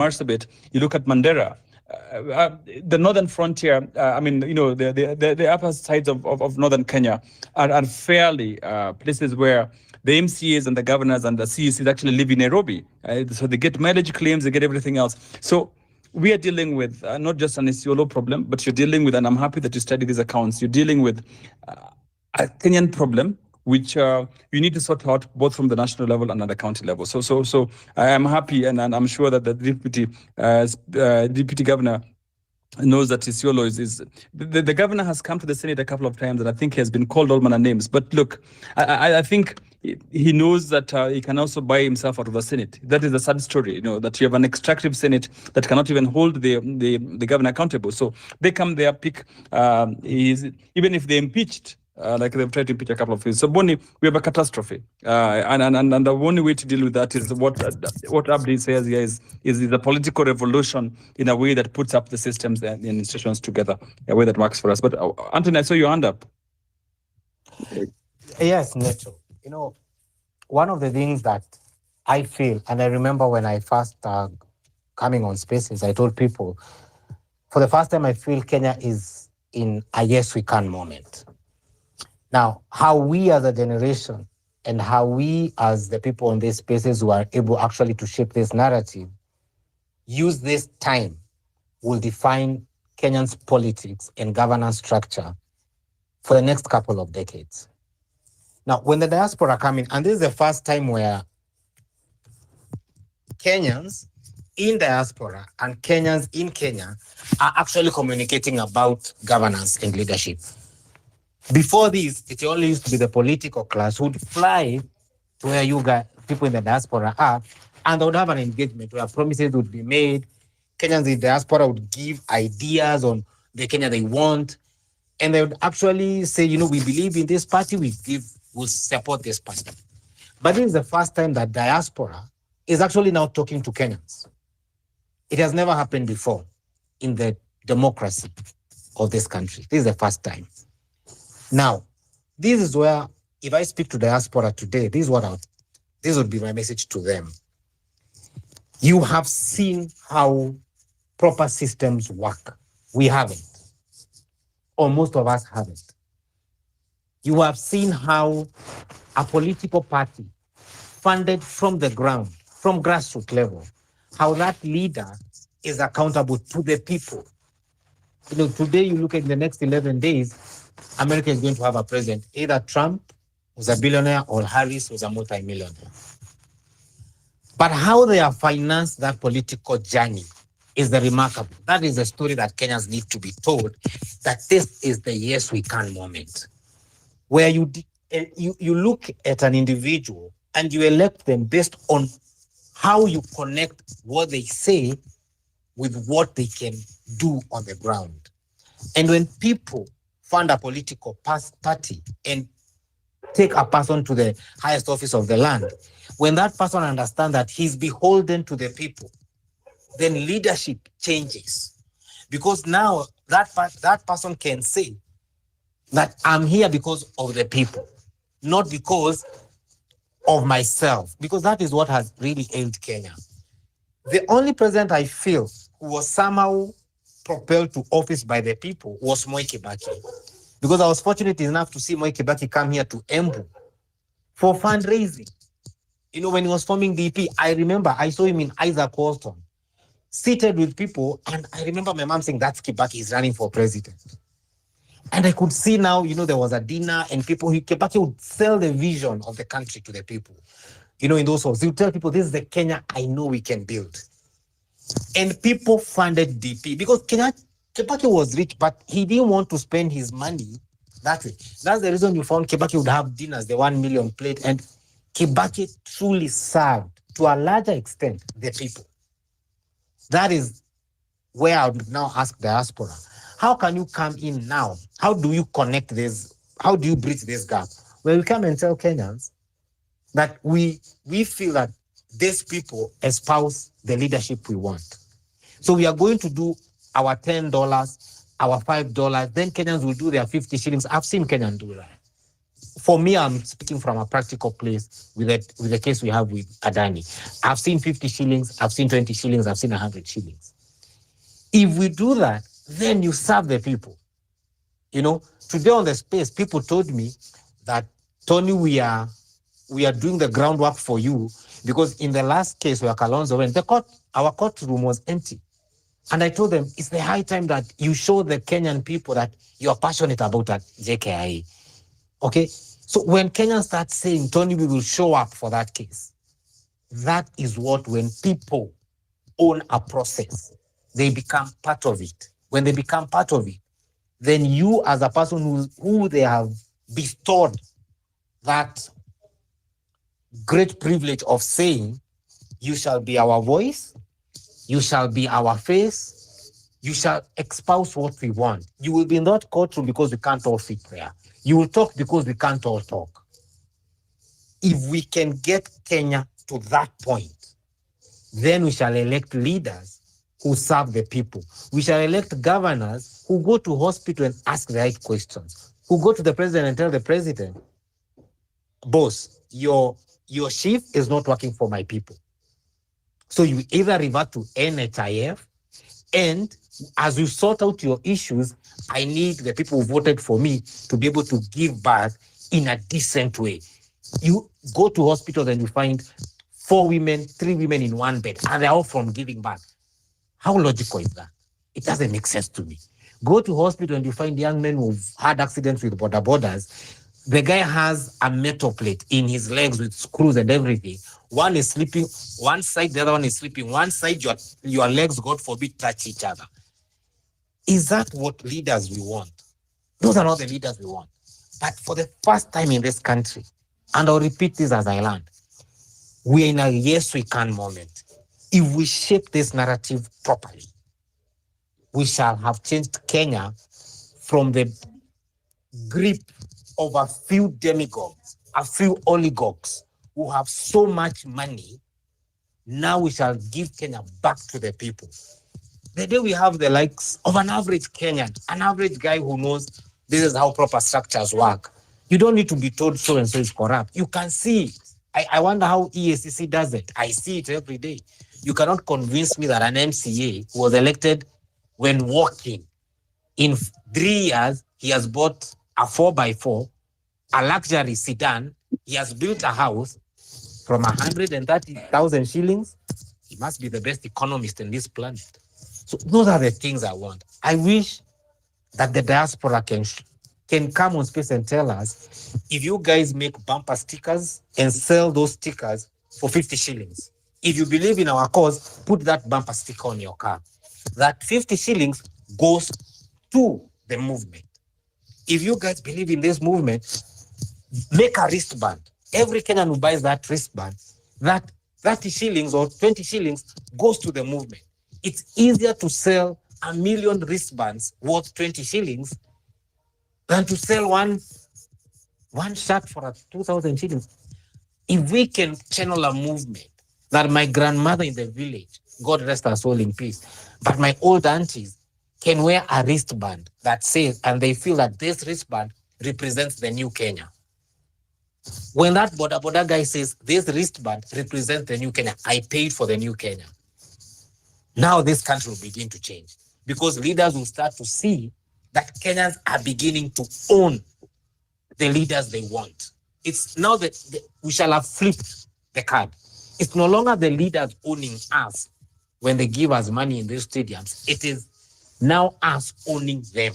Marsabit, you look at Mandera, the northern frontier, the upper sides of northern Kenya are fairly places where the MCAs and the governors and the CECs actually live in Nairobi. So they get mileage claims, they get everything else. So we are dealing with not just an Isiolo problem, but you're dealing with, and I'm happy that you study these accounts, you're dealing with a Kenyan problem, which you need to sort out both from the national level and at the county level. So I am happy, and I'm sure that the deputy governor knows that Isiolo is the governor has come to the Senate a couple of times, and I think he has been called all manner of names. But look, I think he knows that he can also buy himself out of the Senate. That is the sad story, that you have an extractive Senate that cannot even hold the governor accountable. So they come there, pick, even if they impeached, like they've tried to impeach a couple of things. So Boni, we have a catastrophe, and the only way to deal with that is what Abdi says here is a political revolution in a way that puts up the systems and institutions together, a way that works for us. But Anthony, I saw your hand up. Yes, Neto. One of the things that I feel, and I remember when I first coming on Spaces, I told people, for the first time, I feel Kenya is in a yes we can moment. Now, how we as a generation and how we as the people in these spaces who are able actually to shape this narrative, use this time will define Kenyan's politics and governance structure for the next couple of decades. Now, when the diaspora come in, and this is the first time where Kenyans in diaspora and Kenyans in Kenya are actually communicating about governance and leadership. Before this, it only used to be the political class who would fly to where you guys, people in the diaspora are, and they would have an engagement where promises would be made. Kenyans in diaspora would give ideas on the Kenya they want, and they would actually say, we believe in this party, we'll support this party. But this is the first time that diaspora is actually now talking to Kenyans. It has never happened before in the democracy of this country. This is the first time. Now, this is where, if I speak to diaspora today, this would be my message to them. You have seen how proper systems work. We haven't. Or most of us haven't. You have seen how a political party funded from the ground, from grassroots level, how that leader is accountable to the people. Today you look at the next 11 days, America is going to have a president, either Trump, who's a billionaire, or Harris, who's a multi-millionaire. But how they have financed that political journey is the remarkable. That is the story that Kenyans need to be told, that this is the yes we can moment, where you look at an individual and you elect them based on how you connect what they say with what they can do on the ground. And when people fund a political party and take a person to the highest office of the land, when that person understands that he's beholden to the people, then leadership changes. Because now that person can say that I'm here because of the people, not because of myself, because that is what has really ailed Kenya. The only president I feel who was somehow propelled to office by the people was Moi Kibaki. Because I was fortunate enough to see Moi Kibaki come here to Embu for fundraising. When he was forming DP, I remember I saw him in Isaac Walton, seated with people, and I remember my mom saying, that's Kibaki is running for president. And I could see now, there was a dinner and Kibaki would sell the vision of the country to the people. In those halls, he would tell people, this is the Kenya I know we can build. And people funded DP because Kibaki was rich, but he didn't want to spend his money that way. That's the reason you found Kibaki would have dinners, the 1 million plate, and Kibaki truly served, to a larger extent, the people. That is where I would now ask diaspora, how can you come in now? How do you connect this? How do you bridge this gap? Well, we come and tell Kenyans that we feel that these people espouse the leadership we want. So we are going to do our $10, our $5, then Kenyans will do their 50 shillings. I've seen Kenyans do that. For me, I'm speaking from a practical place with the case we have with Adani. I've seen 50 shillings, I've seen 20 shillings, I've seen 100 shillings. If we do that, then you serve the people. You know, today on the space, people told me that, Tony, we are doing the groundwork for you, because in the last case where Kalonzo went, our courtroom was empty. And I told them, it's the high time that you show the Kenyan people that you're passionate about that JKIA. Okay? So when Kenyans start saying, Tony, we will show up for that case, that is what, when people own a process, they become part of it. When they become part of it, then you as a person who they have bestowed that great privilege of saying, you shall be our voice, you shall be our face, you shall espouse what we want. You will be in that courtroom because we can't all sit there. You will talk because we can't all talk. If we can get Kenya to that point, then we shall elect leaders who serve the people. We shall elect governors who go to hospital and ask the right questions, who go to the president and tell the president, boss, your shift is not working for my people. So you either revert to NHIF, and as you sort out your issues, I need the people who voted for me to be able to give birth in a decent way. You go to hospitals and you find 4 women, 3 women in one bed, and they're all from giving birth. How logical is that? It doesn't make sense to me. Go to hospital and you find young men who've had accidents with border borders. The guy has a metal plate in his legs with screws and everything. One is sleeping one side, the other one is sleeping one side. Your legs, God forbid, touch each other. Is that what leaders we want? Those are not the leaders we want. But for the first time in this country, and I'll repeat this as I land, we are in a yes we can moment. If we shape this narrative properly, we shall have changed Kenya from the grip of a few demigods, a few oligarchs who have so much money. Now we shall give Kenya back to the people. The day we have the likes of an average Kenyan, an average guy who knows this is how proper structures work, you don't need to be told so and so is corrupt. You can see it. I wonder how EACC does it. I see it every day. You cannot convince me that an MCA who was elected when walking, in 3 years, he has bought a 4x4, a luxury sedan, he has built a house from 130,000 shillings. He must be the best economist in this planet. So those are the things I want. I wish that the diaspora can come on space and tell us, if you guys make bumper stickers and sell those stickers for 50 shillings, if you believe in our cause, put that bumper sticker on your car. That 50 shillings goes to the movement. If you guys believe in this movement, make a wristband. Every Kenyan who buys that wristband, that 30 shillings or 20 shillings goes to the movement. It's easier to sell 1 million wristbands worth 20 shillings than to sell one shirt for 2,000 shillings. If we can channel a movement that my grandmother in the village, God rest her soul in peace, but my old aunties can wear a wristband that says, and they feel that this wristband represents the new Kenya. When that border guy says, this wristband represents the new Kenya, I paid for the new Kenya. Now this country will begin to change, because leaders will start to see that Kenyans are beginning to own the leaders they want. It's now that we shall have flipped the card. It's no longer the leaders owning us when they give us money in these stadiums. It is now us owning them.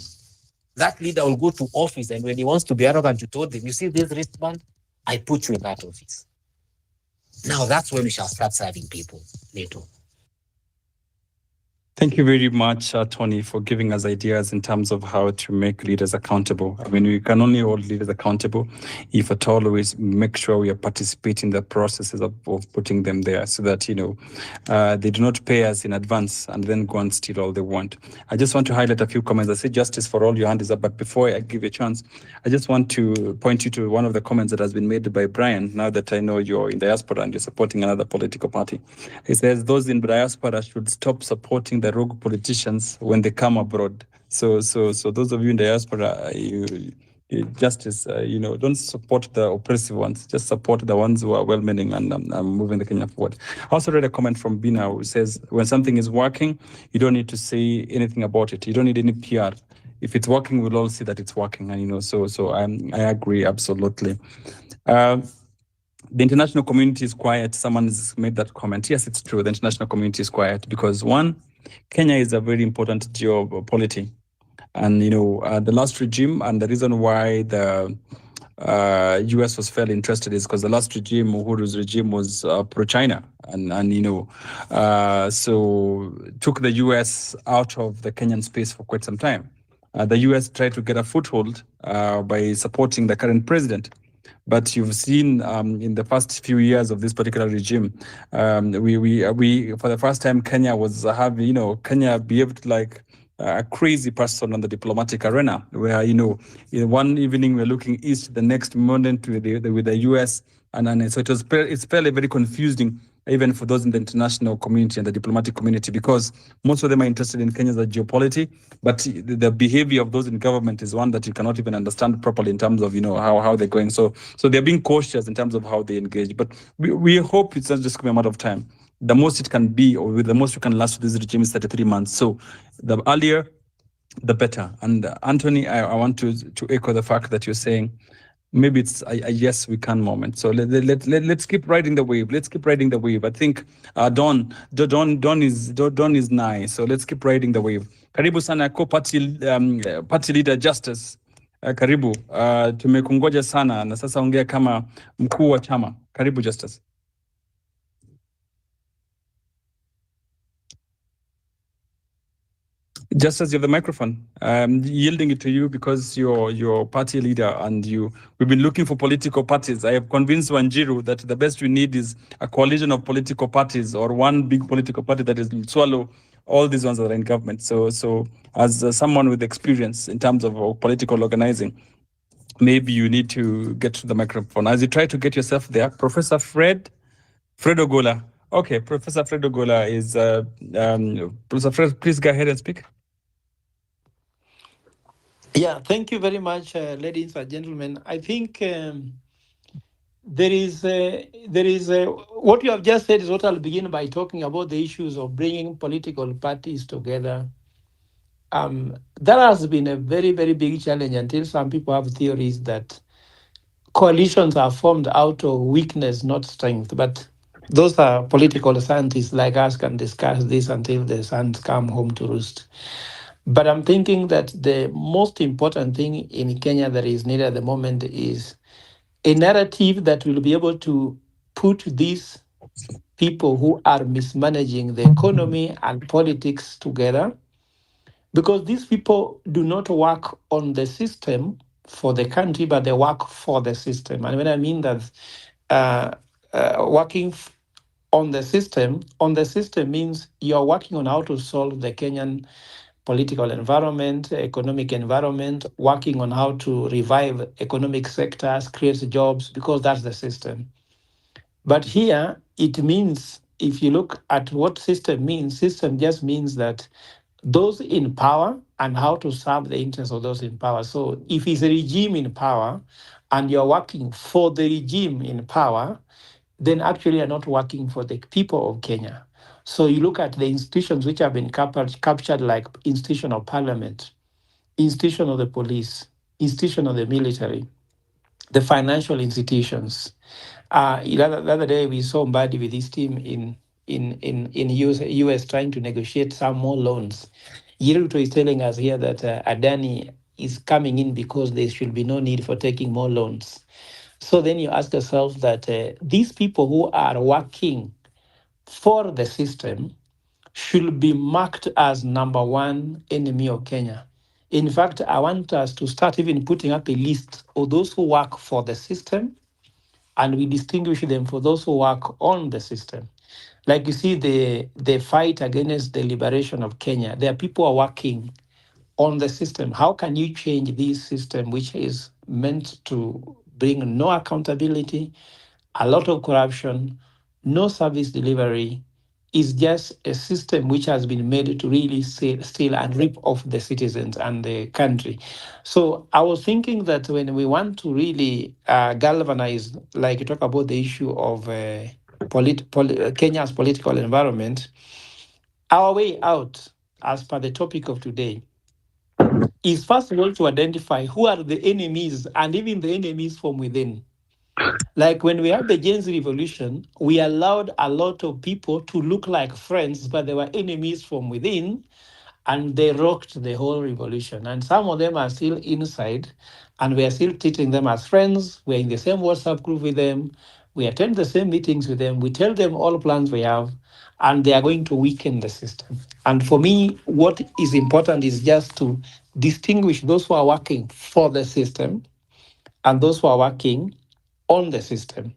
That leader will go to office, and when he wants to be arrogant, you told him, you see this wristband? I put you in that office. Now that's when we shall start serving people, Neto. Thank you very much, Tony, for giving us ideas in terms of how to make leaders accountable. I mean, we can only hold leaders accountable if at all we make sure we are participating in the processes of putting them there, so that, they do not pay us in advance and then go and steal all they want. I just want to highlight a few comments. I say justice for all, your hand is up, but before I give you a chance, I just want to point you to one of the comments that has been made by Brian, now that I know you're in diaspora and you're supporting another political party. He says, those in diaspora should stop supporting the rogue politicians when they come abroad. So those of you in diaspora, you justice. Don't support the oppressive ones. Just support the ones who are well-meaning and moving the Kenya forward. I also read a comment from Bina who says, when something is working, you don't need to say anything about it. You don't need any PR. If it's working, we'll all see that it's working. And I agree absolutely. The international community is quiet. Someone has made that comment. Yes, it's true. The international community is quiet because, one, Kenya is a very important geopolity. And, the last regime, and the reason why the US was fairly interested is because the last regime, Uhuru's regime, was pro-China. So took the US out of the Kenyan space for quite some time. The US tried to get a foothold by supporting the current president. But you've seen in the first few years of this particular regime, we for the first time, Kenya was having, Kenya behaved like a crazy person on the diplomatic arena, where, in one evening we're looking east, the next moment with the US, and so it's fairly very confusing, even for those in the international community and the diplomatic community, because most of them are interested in Kenya's geopolitics, but the behavior of those in government is one that you cannot even understand properly in terms of, how they're going. So they're being cautious in terms of how they engage. But we hope it's not just a matter of time. The most it can be, or with the most you can last with this regime, is 33 months. So the earlier, the better. And Anthony, I want to echo the fact that you're saying maybe it's a yes we can moment. So let's keep riding the wave. Let's keep riding the wave. I think Don is nice. So let's keep riding the wave. Karibu sana party leader Justice. Karibu. Tumekungoja sana na sasa ongea kama mkuu wa chama. Karibu Justice. Just as you have the microphone, yielding it to you because you're party leader and we've been looking for political parties. I have convinced Wanjiru that the best we need is a coalition of political parties, or one big political party that is swallow all these ones that are in government. So as someone with experience in terms of political organizing, maybe you need to get to the microphone. As you try to get yourself there, Professor Fred Ogola. Okay, Professor Fred Ogola is, Professor Fred, please go ahead and speak. Yeah, thank you very much, ladies and gentlemen. I think there is what you have just said is what I'll begin by talking about, the issues of bringing political parties together. That has been a very, very big challenge until some people have theories that coalitions are formed out of weakness, not strength. But those are political scientists like us can discuss this until the suns come home to roost. But I'm thinking that the most important thing in Kenya that is needed at the moment is a narrative that will be able to put these people who are mismanaging the economy and politics together, because these people do not work on the system for the country, but they work for the system. And when I mean that, working on the system means you're working on how to solve the Kenyan political environment, economic environment, working on how to revive economic sectors, create jobs, because that's the system. But here, it means, if you look at what system just means that those in power and how to serve the interests of those in power. So if it's a regime in power and you're working for the regime in power, then actually you're not working for the people of Kenya. So you look at the institutions which have been captured, like institution of parliament, institution of the police, institution of the military, the financial institutions. The other day we saw Mbadi with his team in US trying to negotiate some more loans. Yiruto is telling us here that Adani is coming in because there should be no need for taking more loans. So then you ask yourself that these people who are working for the system should be marked as number one enemy of Kenya. In fact, I want us to start even putting up a list of those who work for the system, and we distinguish them for those who work on the system. Like you see, the fight against the liberation of Kenya, there are people who are working on the system. How can you change this system, which is meant to bring no accountability, a lot of corruption, no service delivery, is just a system which has been made to really steal and rip off the citizens and the country. So I was thinking that when we want to really galvanize, like you talk about the issue of Kenya's political environment, our way out, as per the topic of today, is first of all to identify who are the enemies and even the enemies from within. Like when we had the Gen Z revolution, we allowed a lot of people to look like friends, but they were enemies from within, and they rocked the whole revolution. And some of them are still inside, and we are still treating them as friends. We're in the same WhatsApp group with them. We attend the same meetings with them. We tell them all plans we have, and they are going to weaken the system. And for me, what is important is just to distinguish those who are working for the system and those who are working on the system.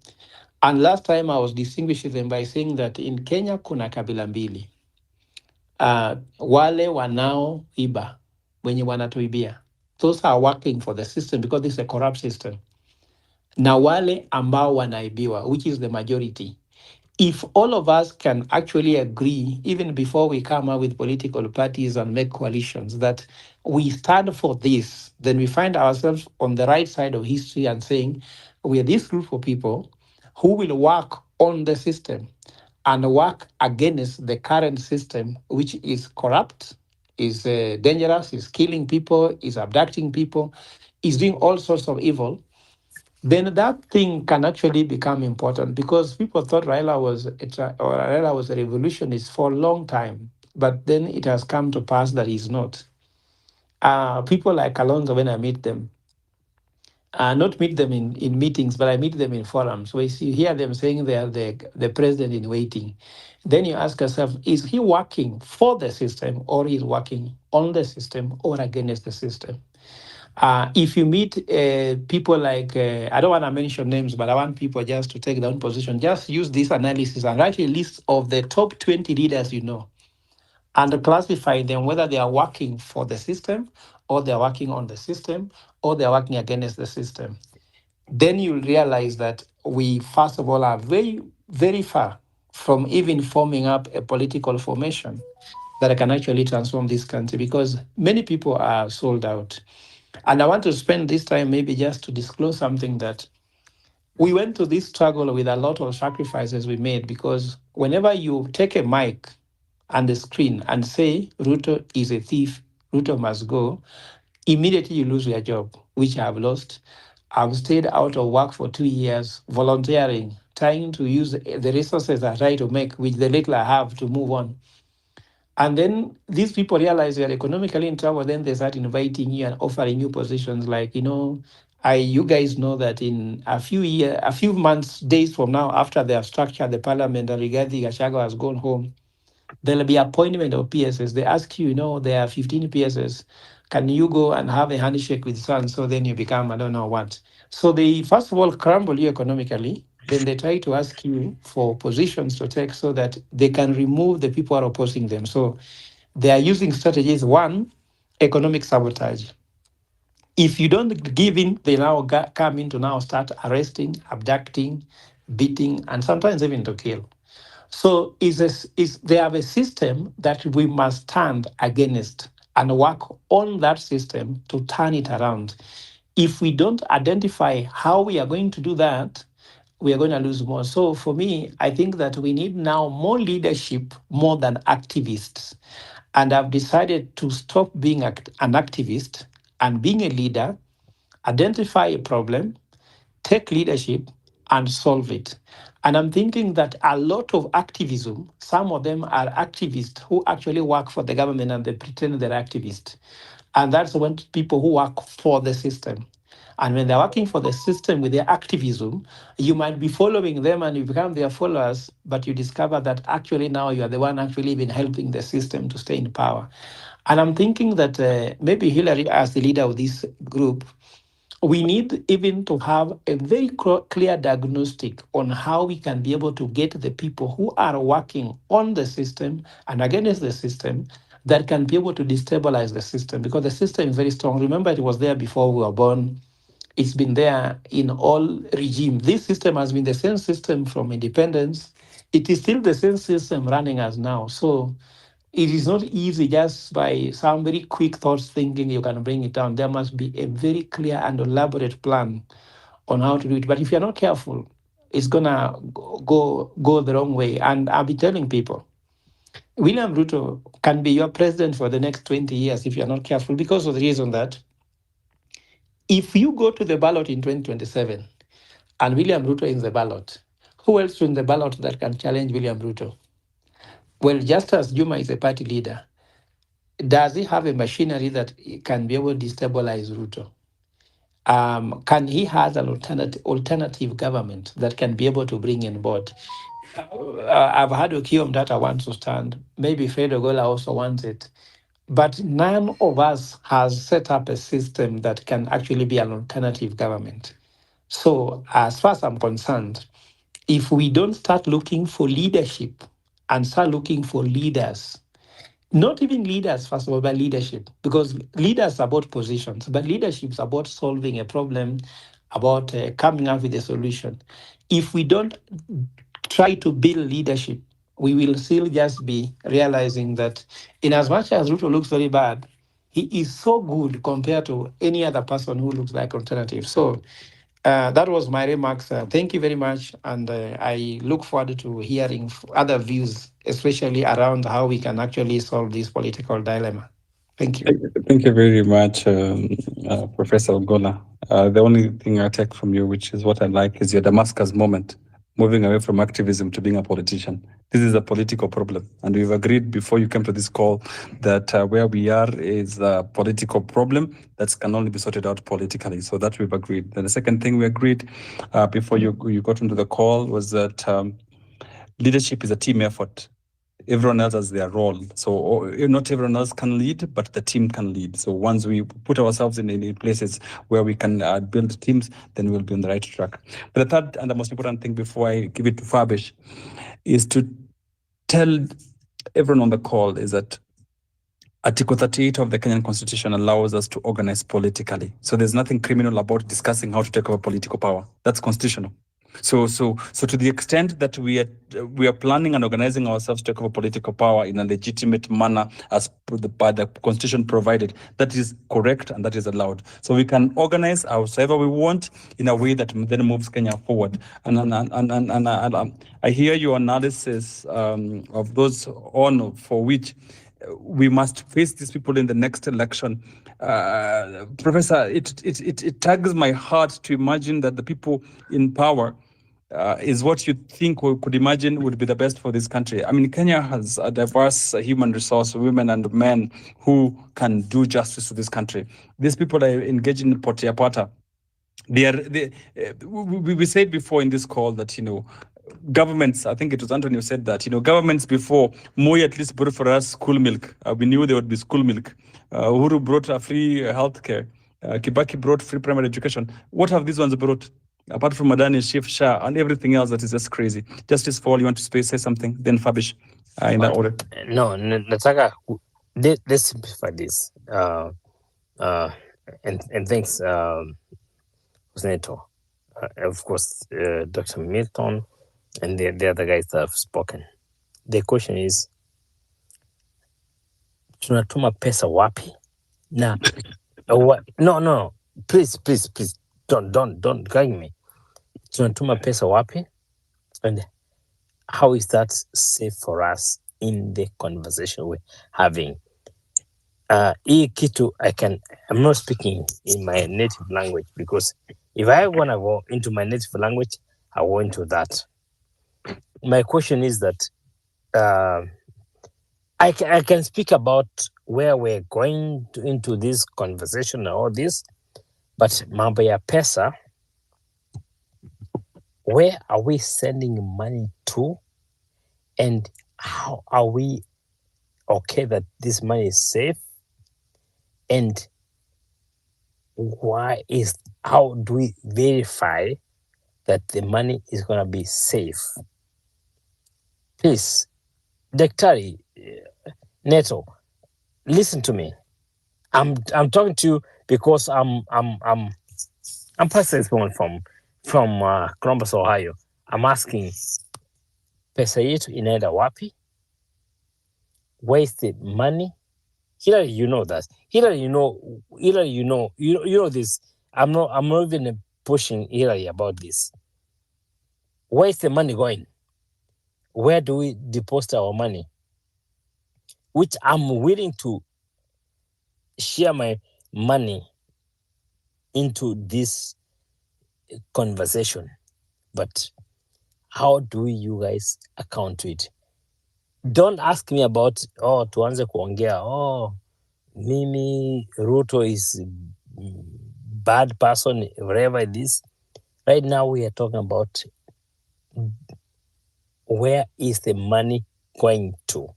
And last time I was distinguishing them by saying that in Kenya kuna kabila mbili. Wale wanaoiba, wenye wanatuibia. Those are working for the system because it's a corrupt system. Na wale ambao wanaibiwa, which is the majority. If all of us can actually agree, even before we come up with political parties and make coalitions, that we stand for this, then we find ourselves on the right side of history and saying, we are this group of people who will work on the system and work against the current system, which is corrupt, is dangerous, is killing people, is abducting people, is doing all sorts of evil. Then that thing can actually become important because people thought Raila was a revolutionist for a long time, but then it has come to pass that he's not. People like Kalonzo, when I meet them, not meet them in meetings, but I meet them in forums where you hear them saying they are the president in waiting. Then you ask yourself, is he working for the system or is working on the system or against the system? If you meet people like, I don't want to mention names, but I want people just to take their own position. Just use this analysis and write a list of the top 20 leaders you know and classify them whether they are working for the system or they're working on the system or they're working against the system. Then you'll realize that we, first of all, are very, very far from even forming up a political formation that can actually transform this country because many people are sold out. And I want to spend this time maybe just to disclose something that we went to this struggle with a lot of sacrifices we made because whenever you take a mic and the screen and say Ruto is a thief, Ruto must go, immediately you lose your job, which I've lost. I've stayed out of work for 2 years, volunteering, trying to use the resources I try to make, which the little I have to move on. And then these people realize you're economically in trouble, then they start inviting you and offering you positions like, you guys know that in a few months, days from now, after they have structured the parliament and Rigathi Gachagua has gone home, there'll be appointment of PSS. They ask you, there are 15 PSS. Can you go and have a handshake with son? So then you become, I don't know what. So they, first of all, crumble you economically. Then they try to ask you for positions to take so that they can remove the people who are opposing them. So they are using strategies. One, economic sabotage. If you don't give in, they now come in to now start arresting, abducting, beating, and sometimes even to kill. So they have a system that we must stand against and work on that system to turn it around. If we don't identify how we are going to do that, we are going to lose more. So for me, I think that we need now more leadership more than activists. And I've decided to stop being an activist and being a leader, identify a problem, take leadership and solve it. And I'm thinking that a lot of activism, some of them are activists who actually work for the government and they pretend they're activists. And that's when people who work for the system. And when they're working for the system with their activism, you might be following them and you become their followers, but you discover that actually now you are the one actually been helping the system to stay in power. And I'm thinking that maybe Hillary, as the leader of this group, we need even to have a very clear diagnostic on how we can be able to get the people who are working on the system and against the system that can be able to destabilize the system because the system is very strong. Remember, it was there before we were born. It's been there in all regimes. This system has been the same system from independence. it is still the same system running as now. So it is not easy just by some very quick thoughts thinking you can bring it down. There must be a very clear and elaborate plan on how to do it. But if you're not careful, it's gonna go the wrong way. And I'll be telling people, William Ruto can be your president for the next 20 years if you're not careful, because of the reason that if you go to the ballot in 2027 and William Ruto is in the ballot, who else in the ballot that can challenge William Ruto? Well, just as Juma is a party leader, does he have a machinery that can be able to destabilize Ruto? Can he has an alternative government that can be able to bring in board? I've had Okiom Data wants to stand. Maybe Fred Ogola also wants it. But none of us has set up a system that can actually be an alternative government. So as far as I'm concerned, if we don't start looking for leadership and start looking for leaders, not even leaders, first of all, but leadership, because leaders are about positions, but leadership is about solving a problem, about coming up with a solution. If we don't try to build leadership, we will still just be realizing that in as much as Ruto looks very bad, he is so good compared to any other person who looks like alternative. So that was my remarks. Thank you very much. And I look forward to hearing other views, especially around how we can actually solve this political dilemma. Thank you. Thank you very much, Professor Ogola. The only thing I take from you, which is what I like, is your Damascus moment, moving away from activism to being a politician. This is a political problem. And we've agreed before you came to this call that where we are is a political problem that can only be sorted out politically. So that we've agreed. And the second thing we agreed before you got into the call was that leadership is a team effort. Everyone else has their role. So not everyone else can lead, but the team can lead. So once we put ourselves in places where we can build teams, then we'll be on the right track. But the third and the most important thing before I give it to Fabish is to tell everyone on the call is that Article 38 of the Kenyan Constitution allows us to organize politically. So there's nothing criminal about discussing how to take over political power. That's constitutional. So to the extent that we are planning and organizing ourselves to take over political power in a legitimate manner as by the Constitution provided, that is correct and that is allowed. So we can organize however we want in a way that then moves Kenya forward. And I hear your analysis of those on for which we must face these people in the next election. Professor, it tugs my heart to imagine that the people in power is what you think we could imagine would be the best for this country. I mean, Kenya has a diverse human resource, women and men who can do justice to this country. These people are engaged in potiapata. We said before in this call that, governments, I think it was Anthony who said that, governments before, Moi at least brought for us school milk. We knew there would be school milk. Uhuru brought a free healthcare. Kibaki brought free primary education. What have these ones brought? Apart from Madani, Shift, Shah, and everything else that is just crazy. Justice for all, you want to say something? Then Fabish, in that order. No, Nataka, let's simplify this. And thanks, Senator. Of course, Dr. Milton and the other guys that have spoken. The question is, tunatuma pesa wapi? Na, no, please, don't guide me. Tunatuma pesa wapi? And how is that safe for us in the conversation we're having? Hii kitu I'm not speaking in my native language, because if I want to go into my native language, I go into that. My question is that I can speak about where we're going into this conversation and all this, but mambo ya pesa, where are we sending money to, and how are we okay that this money is safe, and how do we verify that the money is going to be safe? Please, Daktari Neto, listen to me. I'm talking to you because I'm personally from Columbus, Ohio. I'm asking pesa yetu inaenda wapi? Wasted money. Hillary, you know that. Hillary, you know this. I'm not even pushing Hillary about this. Where is the money going? Where do we deposit our money? Which I'm willing to share my money into this conversation. But how do you guys account to it? Don't ask me about, tuanze kuongea, Mimi Ruto is bad person, whatever it is. Right now we are talking about where is the money going to?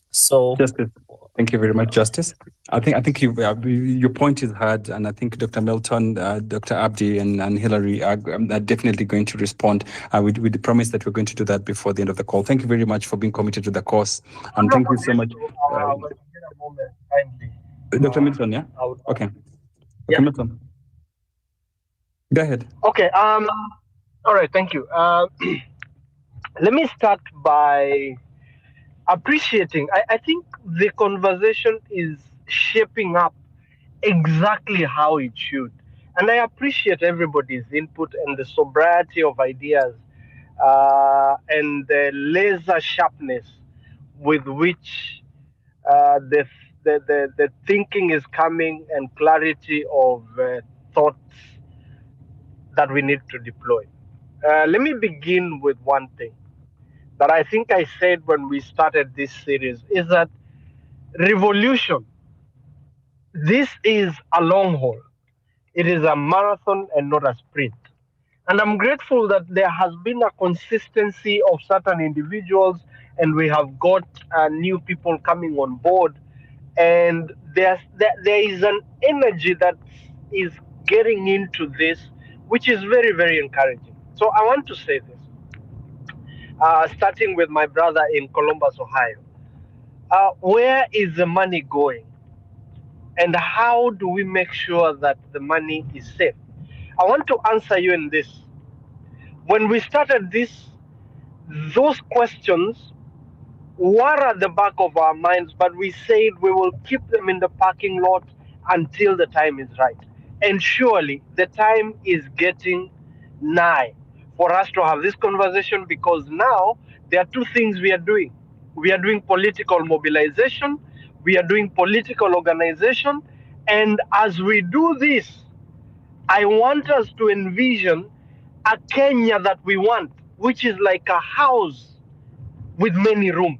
So Justice. Thank you very much, Justice. I think your point is heard, and I think Dr. Milton, Dr. Abdi, and Hillary are definitely going to respond. We promise that we're going to do that before the end of the call. Thank you very much for being committed to the cause, and thank you so much. Dr. Milton, yeah? Okay. Dr. Milton. Go ahead. Okay. All right. Thank you. Let me start by appreciating. I think the conversation is shaping up exactly how it should. And I appreciate everybody's input and the sobriety of ideas and the laser sharpness with which the thinking is coming and clarity of thoughts that we need to deploy. Let me begin with one thing that I think I said when we started this series is that revolution, this is a long haul. It is a marathon and not a sprint. And I'm grateful that there has been a consistency of certain individuals, and we have got new people coming on board. And there is an energy that is getting into this, which is very, very encouraging. So I want to say this, starting with my brother in Columbus, Ohio. Where is the money going? And how do we make sure that the money is safe? I want to answer you in this. When we started this, those questions were at the back of our minds, but we said we will keep them in the parking lot until the time is right. And surely the time is getting nigh for us to have this conversation, because now there are two things we are doing. We are doing political mobilization, we are doing political organization, and as we do this, I want us to envision a Kenya that we want, which is like a house with many rooms.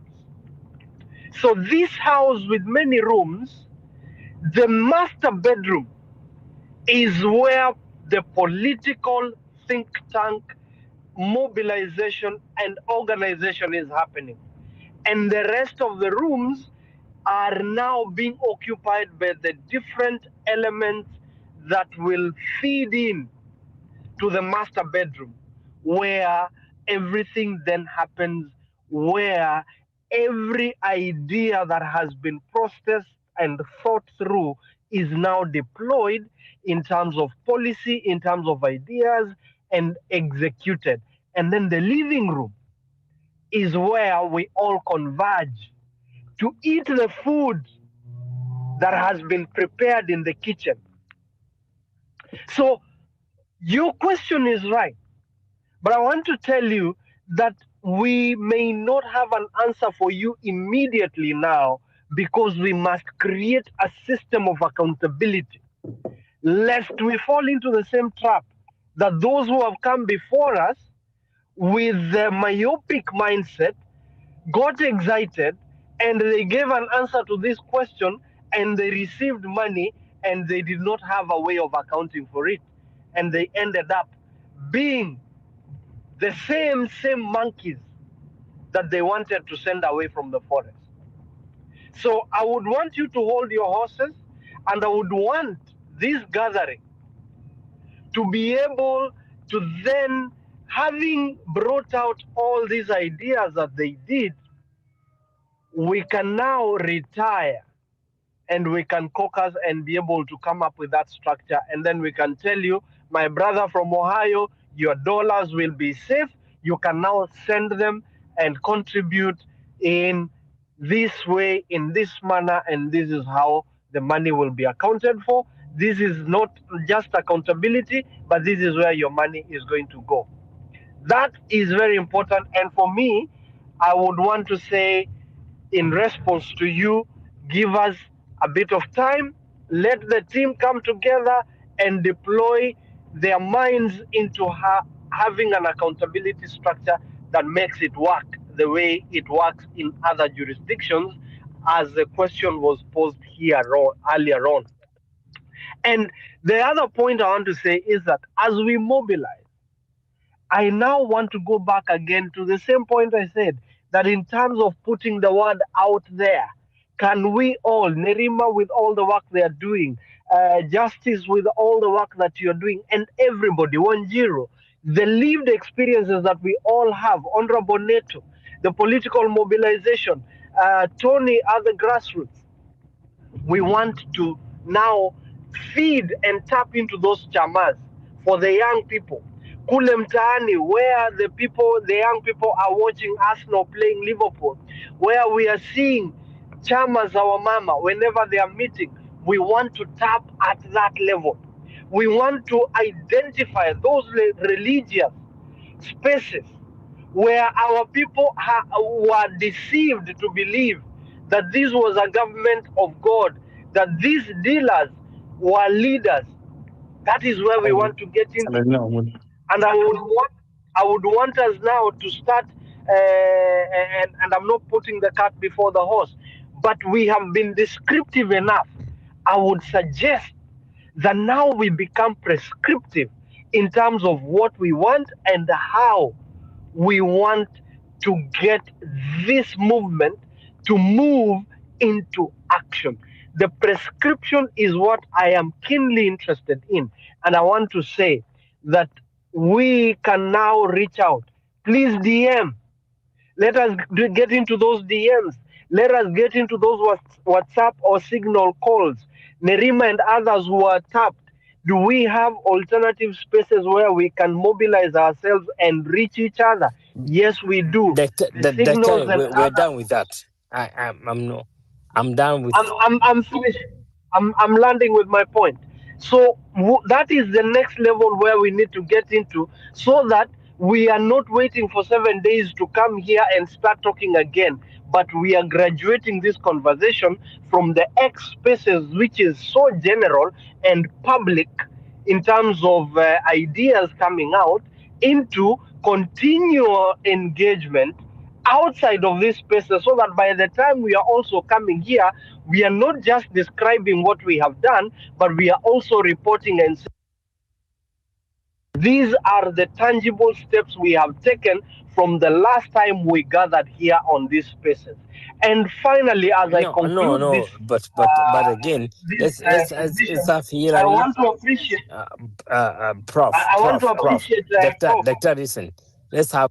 So this house with many rooms, the master bedroom is where the political think tank mobilization and organization is happening. And the rest of the rooms are now being occupied by the different elements that will feed in to the master bedroom, where everything then happens, where every idea that has been processed and thought through is now deployed in terms of policy, in terms of ideas, and executed. And then the living room is where we all converge to eat the food that has been prepared in the kitchen. So your question is right, but I want to tell you that we may not have an answer for you immediately now, because we must create a system of accountability, lest we fall into the same trap that those who have come before us with the myopic mindset got excited and they gave an answer to this question and they received money and they did not have a way of accounting for it, and they ended up being the same monkeys that they wanted to send away from the forest. So I would want you to hold your horses, and I would want this gathering to be able to then, having brought out all these ideas that they did, we can now retire and we can caucus and be able to come up with that structure. And then we can tell you, my brother from Ohio, your dollars will be safe, you can now send them and contribute in this way, in this manner, and this is how the money will be accounted for. This is not just accountability, but this is where your money is going to go. That is very important. And for me, I would want to say, in response to you, give us a bit of time, let the team come together and deploy their minds into having an accountability structure that makes it work the way it works in other jurisdictions, as the question was posed here earlier on. And the other point I want to say is that as we mobilize, I now want to go back again to the same point I said, that in terms of putting the word out there, can we all, Nerima with all the work they are doing, Justice with all the work that you're doing, and everybody, Wanjiru, the lived experiences that we all have, Honorable Neto, the political mobilization, Tony at the grassroots, we want to now feed and tap into those chamas for the young people. Kule mtaani, where the young people are watching Arsenal playing Liverpool, where we are seeing chamas our mama whenever they are meeting, we want to tap at that level. We want to identify those religious spaces where our people were deceived to believe that this was a government of God, that these dealers were leaders. That is where we want to get into. And I would want us now to start, and I'm not putting the cart before the horse, but we have been descriptive enough. I would suggest that now we become prescriptive in terms of what we want and how we want to get this movement to move into action. The prescription is what I am keenly interested in. And I want to say that we can now reach out. Please DM. Let us get into those DMs. Let us get into those WhatsApp or Signal calls. Nerima and others who are tapped. Do we have alternative spaces where we can mobilize ourselves and reach each other? Yes, we do. We're done with that. I'm done with. I'm finished. I'm landing with my point. So that is the next level where we need to get into, so that we are not waiting for 7 days to come here and start talking again, but we are graduating this conversation from the X spaces, which is so general and public in terms of ideas coming out, into continual engagement outside of these spaces, so that by the time we are also coming here, we are not just describing what we have done, but we are also reporting and saying, these are the tangible steps we have taken from the last time we gathered here on these spaces. And finally, as I conclude this, but again, let's have here. I want to appreciate, Prof. I want to appreciate Dr. Listen, let's have.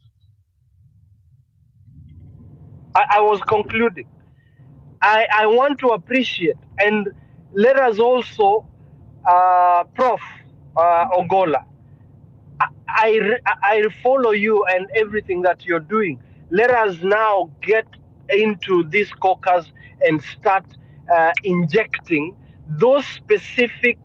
I was concluding. I want to appreciate, and let us also, Prof. Ogola, I follow you and everything that you're doing. Let us now get into this caucus and start injecting those specific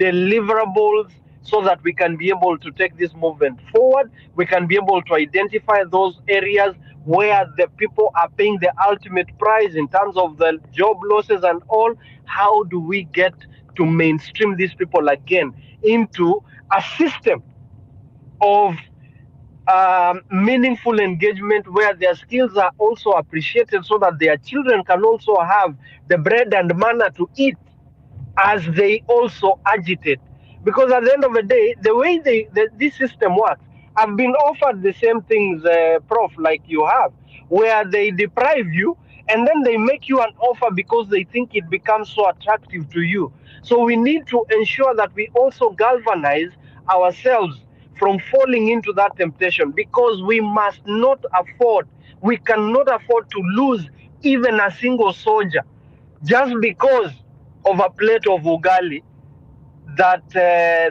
deliverables, so that we can be able to take this movement forward. We can be able to identify those areas where the people are paying the ultimate price in terms of the job losses and all. How do we get to mainstream these people again into a system of meaningful engagement, where their skills are also appreciated, so that their children can also have the bread and manna to eat as they also agitate? Because at the end of the day, the way this system works, I've been offered the same things, Prof, like you have, where they deprive you and then they make you an offer because they think it becomes so attractive to you. So we need to ensure that we also galvanize ourselves from falling into that temptation, because we must not afford, we cannot afford to lose even a single soldier just because of a plate of ugali that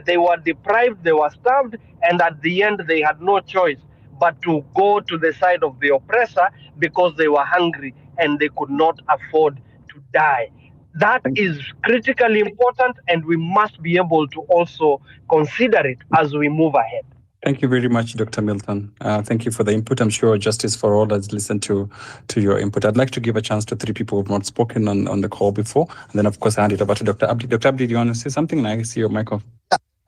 they were deprived, they were starved, and at the end they had no choice but to go to the side of the oppressor because they were hungry and they could not afford to die. That is critically important, and we must be able to also consider it as we move ahead. Thank you very much, Dr. Milton. Thank you for the input. I'm sure Justice for All has listened to your input. I'd like to give a chance to three people who have not spoken on the call before. And then, of course, I hand it over to Dr. Abdi. Dr. Abdi, do you want to say something? I see your mic off.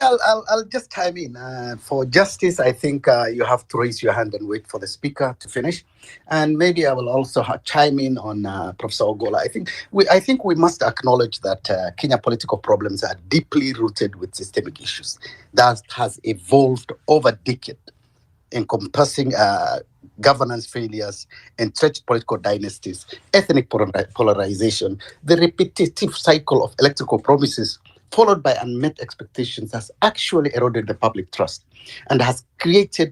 I'll just chime in. For justice, I think you have to raise your hand and wait for the speaker to finish. And maybe I will also chime in on Professor Ogola. I think we must acknowledge that Kenya political problems are deeply rooted with systemic issues that has evolved over decades, encompassing governance failures, entrenched political dynasties, ethnic polarization, the repetitive cycle of electoral promises followed by unmet expectations has actually eroded the public trust and has created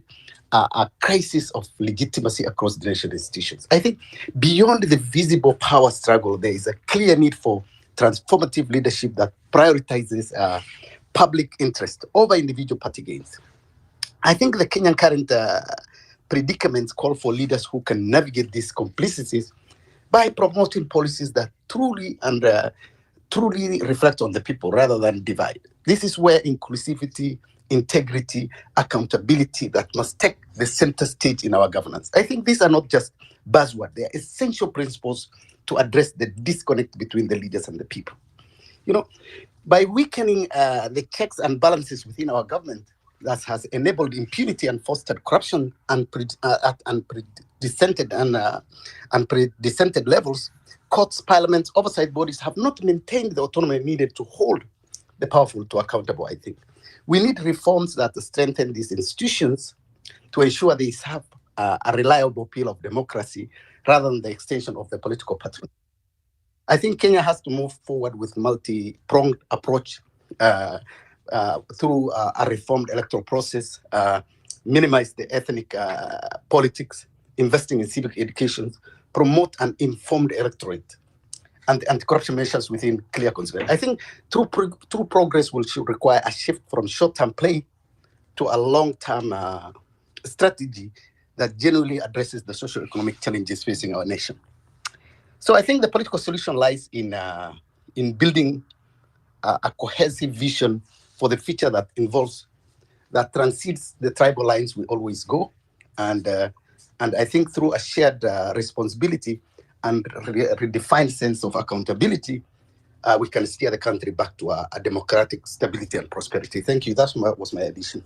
a crisis of legitimacy across the national institutions. I think beyond the visible power struggle, there is a clear need for transformative leadership that prioritizes public interest over individual party gains. I think the Kenyan current predicaments call for leaders who can navigate these complicities by promoting policies that truly reflect on the people rather than divide. This is where inclusivity, integrity, accountability that must take the center stage in our governance. I think these are not just buzzwords, they are essential principles to address the disconnect between the leaders and the people. By weakening the checks and balances within our government, that has enabled impunity and fostered corruption at unprecedented levels, courts, parliaments, oversight bodies have not maintained the autonomy needed to hold the powerful to accountable, I think. We need reforms that strengthen these institutions to ensure they have a reliable appeal of democracy rather than the extension of the political patronage. I think Kenya has to move forward with multi-pronged approach through a reformed electoral process, minimize the ethnic politics, investing in civic education, promote an informed electorate, and anti-corruption measures within clear consequence. I think true progress should require a shift from short-term play to a long-term strategy that genuinely addresses the socio-economic challenges facing our nation. So I think the political solution lies in building a cohesive vision for the future that transcends the tribal lines we always go, and I think through a shared responsibility and redefined sense of accountability, we can steer the country back to a democratic stability and prosperity. Thank you. That was my addition.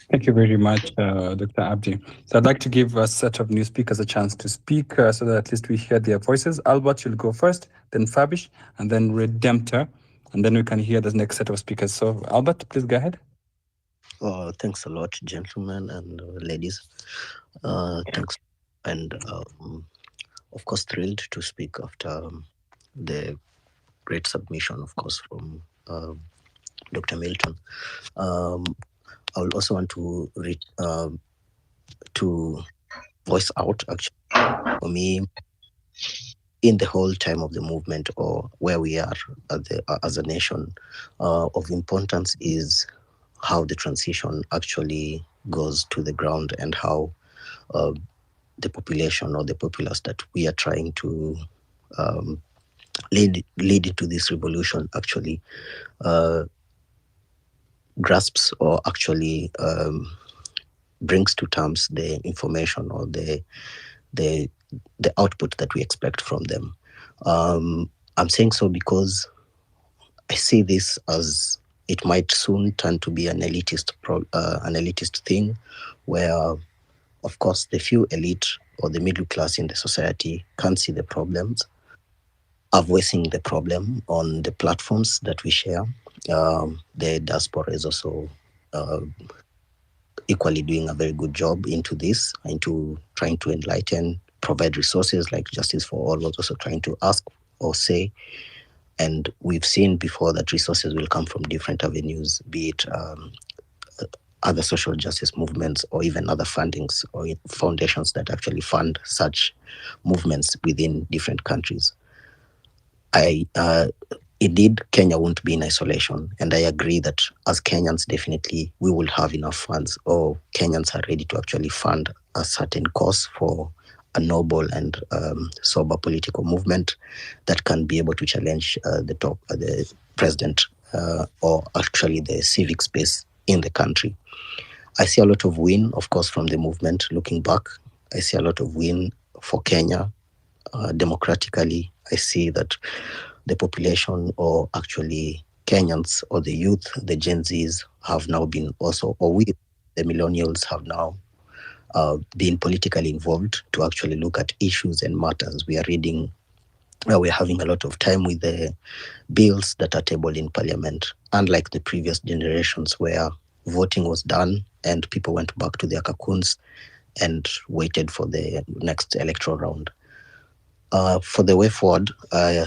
Thank you very much, Dr. Abdi. So I'd like to give a set of new speakers a chance to speak so that at least we hear their voices. Albert, you'll go first, then Fabish, and then Redemptor, and then we can hear the next set of speakers. So Albert, please go ahead. Thanks a lot, gentlemen and ladies. Thanks. And of course, thrilled to speak after the great submission, of course, from Dr. Milton. I will also want to voice out, actually, for me, in the whole time of the movement or where we are as a nation, of importance is how the transition actually goes to the ground and how the population or the populace that we are trying to lead into this revolution actually grasps or actually brings to terms the information or the output that we expect from them. I'm saying so because I see this as it might soon turn to be an elitist thing, where, of course, the few elite or the middle class in the society can't see the problems, are voicing the problem on the platforms that we share. The diaspora is also equally doing a very good job into this, into trying to enlighten, provide resources like Justice for All was also trying to ask or say. And we've seen before that resources will come from different avenues, be it other social justice movements or even other fundings or foundations that actually fund such movements within different countries. In indeed, Kenya won't be in isolation. And I agree that as Kenyans, definitely we will have enough funds, or Kenyans are ready to actually fund a certain cause for a noble and sober political movement that can be able to challenge the president or actually the civic space in the country. I see a lot of win, of course, from the movement. Looking back, I see a lot of win for Kenya democratically. I see that the population, or actually Kenyans or the youth, the Gen Zs, have now been also, or we, the millennials, have now been politically involved to actually look at issues and matters. We are reading, we're having a lot of time with the bills that are tabled in parliament, unlike the previous generations where voting was done and people went back to their cocoons and waited for the next electoral round. For the way forward, I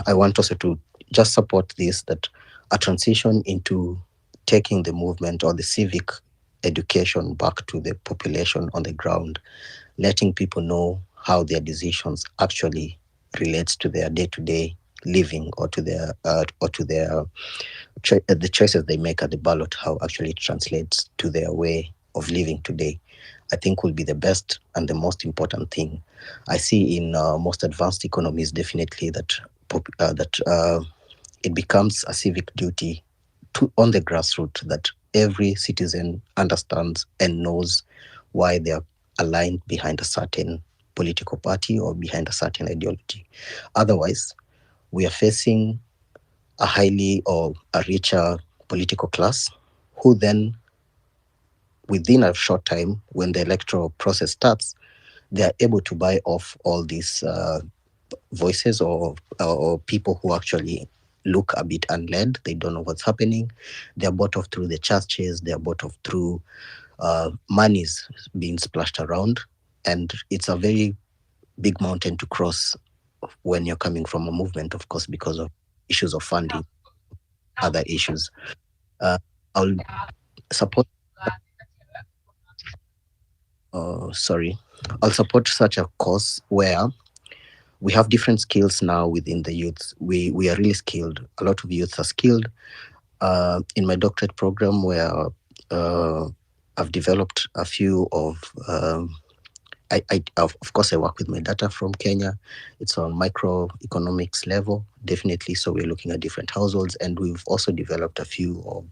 want also to just support this, that a transition into taking the movement or the civic education back to the population on the ground, letting people know how their decisions actually relates to their day-to-day living, or to their the choices they make at the ballot, how actually it translates to their way of living today, I think will be the best and the most important thing. I see in most advanced economies definitely that it becomes a civic duty on the grassroots, that every citizen understands and knows why they are aligned behind a certain political party or behind a certain ideology. Otherwise, we are facing a highly or a richer political class who then, within a short time, when the electoral process starts, they are able to buy off all these voices or people who actually look a bit unled. They don't know what's happening. They are bought off through the churches. They are bought off through monies being splashed around. And it's a very big mountain to cross when you're coming from a movement, of course, because of issues of funding, other issues. I'll support. I'll support such a cause where we have different skills now within the youth. We are really skilled. A lot of youth are skilled. In my doctorate program, where I've developed a few of. Of course, I work with my data from Kenya. It's on microeconomics level, definitely. So we're looking at different households, and we've also developed a few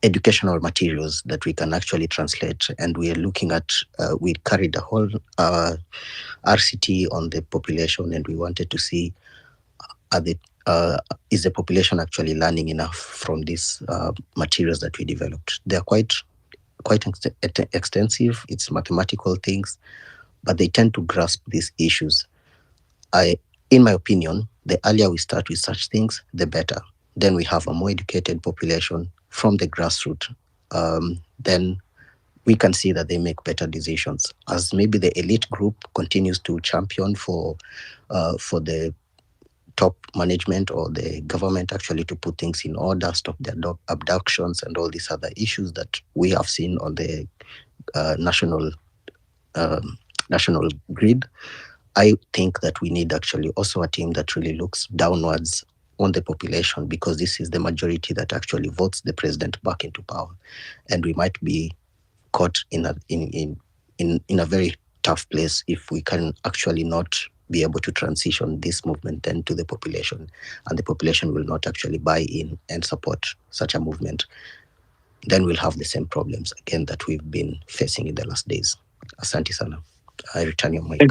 educational materials that we can actually translate. And we are looking at, we carried a whole RCT on the population, and we wanted to see is the population actually learning enough from these materials that we developed. They are quite extensive. It's mathematical things, but they tend to grasp these issues. In my opinion, the earlier we start with such things, the better. Then we have a more educated population from the grassroots. Then we can see that they make better decisions. As maybe the elite group continues to champion for the top management or the government actually to put things in order, stop the abductions and all these other issues that we have seen on the national grid. I think that we need actually also a team that really looks downwards on the population, because this is the majority that actually votes the president back into power, and we might be caught in a very tough place if we can actually not be able to transition this movement then to the population, and the population will not actually buy in and support such a movement. Then we'll have the same problems again that we've been facing in the last days. Asante sana. I return your mic.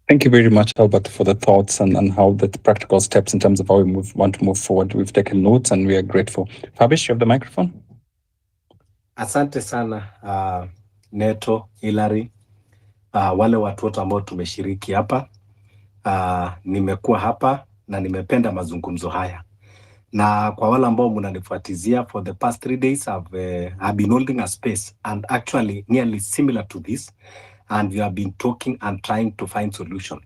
Thank you very much, Albert, for the thoughts and how the practical steps in terms of how we want to move forward. We've taken notes and we are grateful. Fabish, you have the microphone. Asante sana Neto, Hilary, wale watu wote ambao tumeshiriki hapa. Nimekuwa hapa na nimependa mazungumzo haya. Na kwa wale ambao mnanifuatizia, for the past 3 days I've been holding a space, and actually nearly similar to this, and we have been talking and trying to find solution.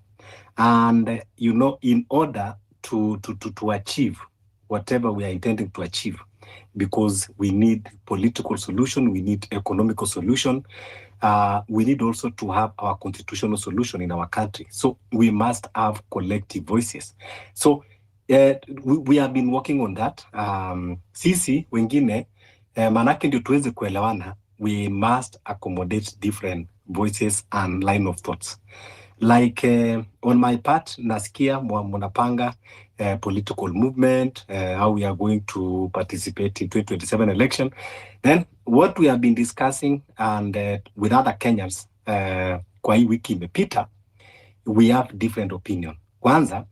And you know, in order to achieve whatever we are intending to achieve, because we need political solution, we need economical solution, we need also to have our constitutional solution in our country. So we must have collective voices. So we have been working on that. Sisi wengine manake ndio tuweze kuelewana, we must accommodate different voices and line of thoughts. Like on my part, nasikia mnapanga political movement, how we are going to participate in 2027 election. Then what we have been discussing and with other Kenyans kwa hii wiki imepita, we have different opinion. Kwanza,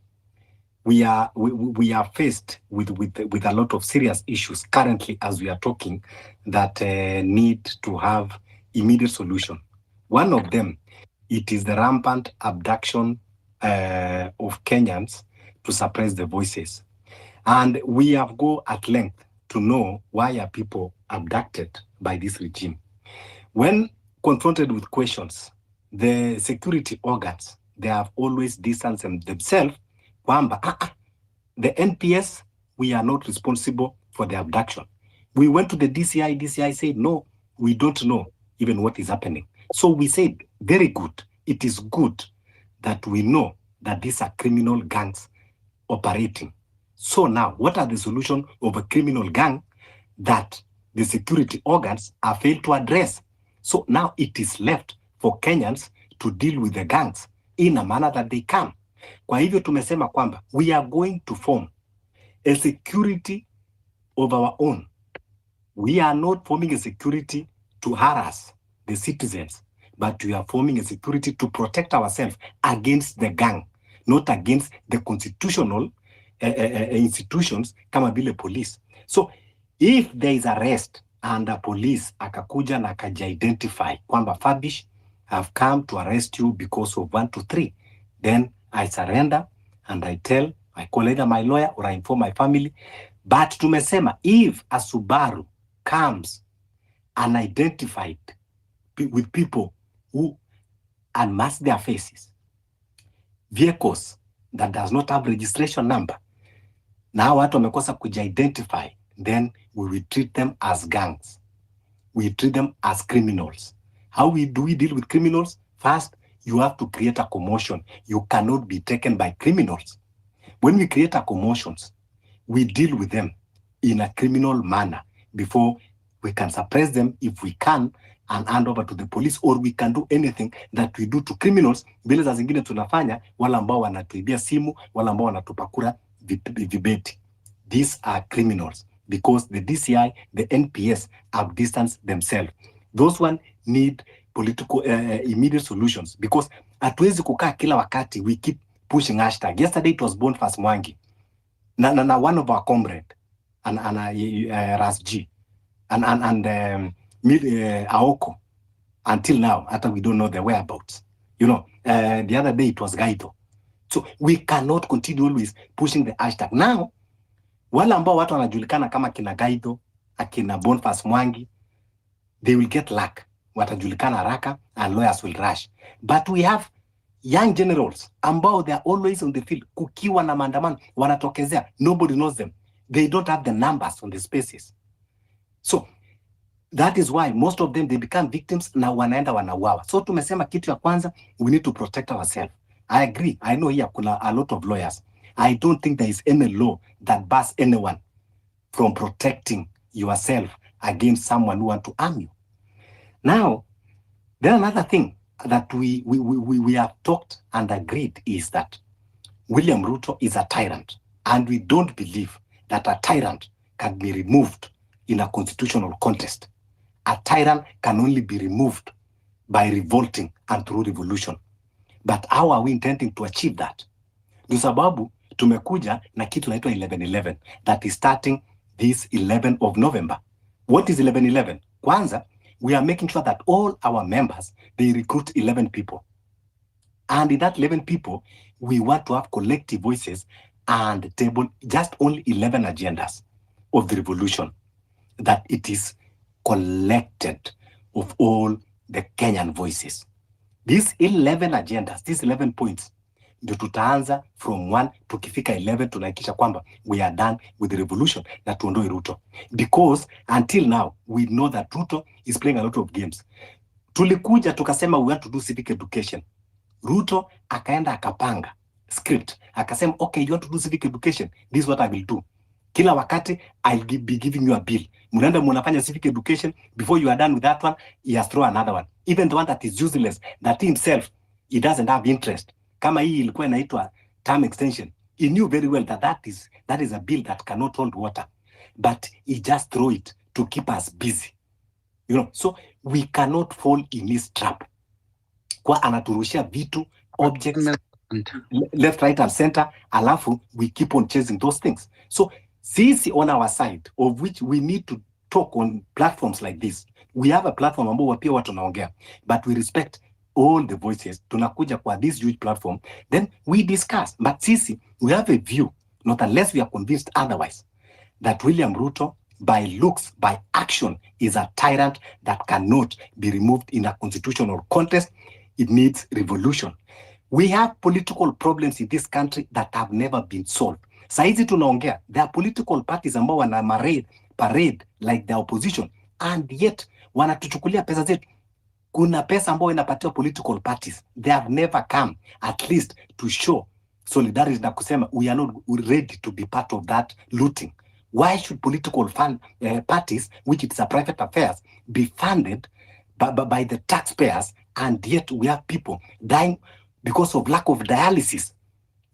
we are faced with a lot of serious issues currently as we are talking that need to have immediate solution. One of them, it is the rampant abduction of Kenyans to suppress the voices. And we have go at length to know why are people abducted by this regime. When confronted with questions, the security organs, they have always distanced themselves. The NPS, we are not responsible for the abduction. We went to the DCI, DCI said, no, we don't know even what is happening. So we said, very good. It is good that we know that these are criminal gangs operating. So now, what are the solutions of a criminal gang that the security organs are failed to address? So now it is left for Kenyans to deal with the gangs in a manner that they can. Kwa hivyo tumesema kwamba we are going to form a security of our own. We are not forming a security to harass the citizens, but we are forming a security to protect ourselves against the gang, not against the constitutional institutions kama vile police. So if there is arrest and the police akakuja na akaji-identify kwamba Fabish have come to arrest you because of 1, 2, 3, then I surrender and I call either my lawyer or I inform my family. But tumesema, if a Subaru comes unidentified with people who unmask their faces, vehicles that does not have registration number, now watu wamekosa kuji-identify, then we will treat them as gangs. We treat them as criminals. How do we deal with criminals? First, you have to create a commotion. You cannot be taken by criminals. When we create a commotions, we deal with them in a criminal manner before we can suppress them if we can and hand over to the police, or we can do anything that we do to criminals. Vile za zingine tunafanya wala ambao wanatuibia simu, wala ambao wanatupakura vibeti. These are criminals because the DCI, the NPS have distanced themselves. Those one need political immediate solutions because hatuwezi kukaa kila wakati we keep pushing hashtag. Yesterday it was Boniface Mwangi na one of our comrade and Ras G and Aoko. Until now, after we don't know their whereabouts. You know, the other day it was Gaido. So we cannot continue always pushing the hashtag. Now, wale ambao watu wanajulikana kama kina Gaido, akina Boniface Mwangi, they will get luck. Watajulikana haraka and lawyers will rush. But we have young generals ambao they are always on the field. Kukiwa na maandamano, wanatokezea. Nobody knows them. They don't have the numbers on the spaces. So that is why most of them, they become victims na wanaenda wanauawa. So tumesema kitu ya kwanza, we need to protect ourselves. I agree. I know here kuna a lot of lawyers. I don't think there is any law that bars anyone from protecting yourself against someone who want to harm you. Now, then another thing that we have talked and agreed is that William Ruto is a tyrant, and we don't believe that a tyrant can be removed in a constitutional contest. A tyrant can only be removed by revolting and through revolution. But how are we intending to achieve that? Ndio sababu tumekuja na kitu naitwa 11-11 that is starting this 11th of November. What is 11-11? Kwanza, we are making sure that all our members, they recruit 11 people. And in that 11 people, we want to have collective voices and table just only 11 agendas of the revolution, that it is collected of all the Kenyan voices. These 11 agendas, these 11 points, ndio tutaanza from 1 tukifika 11 tunahakikisha kwamba we are done with the revolution na tuondoe Ruto. Because until now, we know that Ruto is playing a lot of games. Tulikuja tukasema we want to do civic education. Ruto akaenda akapanga script, akasema okay, you want to do civic education, this is what I will do. Kila wakati I'll be giving you a bill. Mnaenda mnafanya civic education, before you are done with that one, he has thrown another one. Even the one that is useless, that himself, he doesn't have interest. Kama hii ilikuwa inaitwa term extension, he knew very well that that is a bill that cannot hold water, but he just throw it to keep us busy. You know, so we cannot fall in his trap. Kwa anaturushia vitu, objects, left, right, and center, alafu we keep on chasing those things. So sisi on our side, of which we need to talk on platforms like this. We have a platform ambao pia watu naongea, but we respect all the voices. Tunakuja kwa this huge platform, then we discuss. But sisi, we have a view, not unless we are convinced otherwise, that William Ruto, by looks, by action, is a tyrant that cannot be removed in a constitutional contest. It needs revolution. We have political problems in this country that have never been solved. Saizi tunaongea, there are political parties ambao wana parade like the opposition, and yet wanatuchukulia pesa zetu. Kuna pesa ambao inapatiwa political parties. They have never come at least to show solidarity na kusema we are not ready to be part of that looting. Why should political parties, which is a private affairs, be funded by the taxpayers, and yet we have people dying because of lack of dialysis?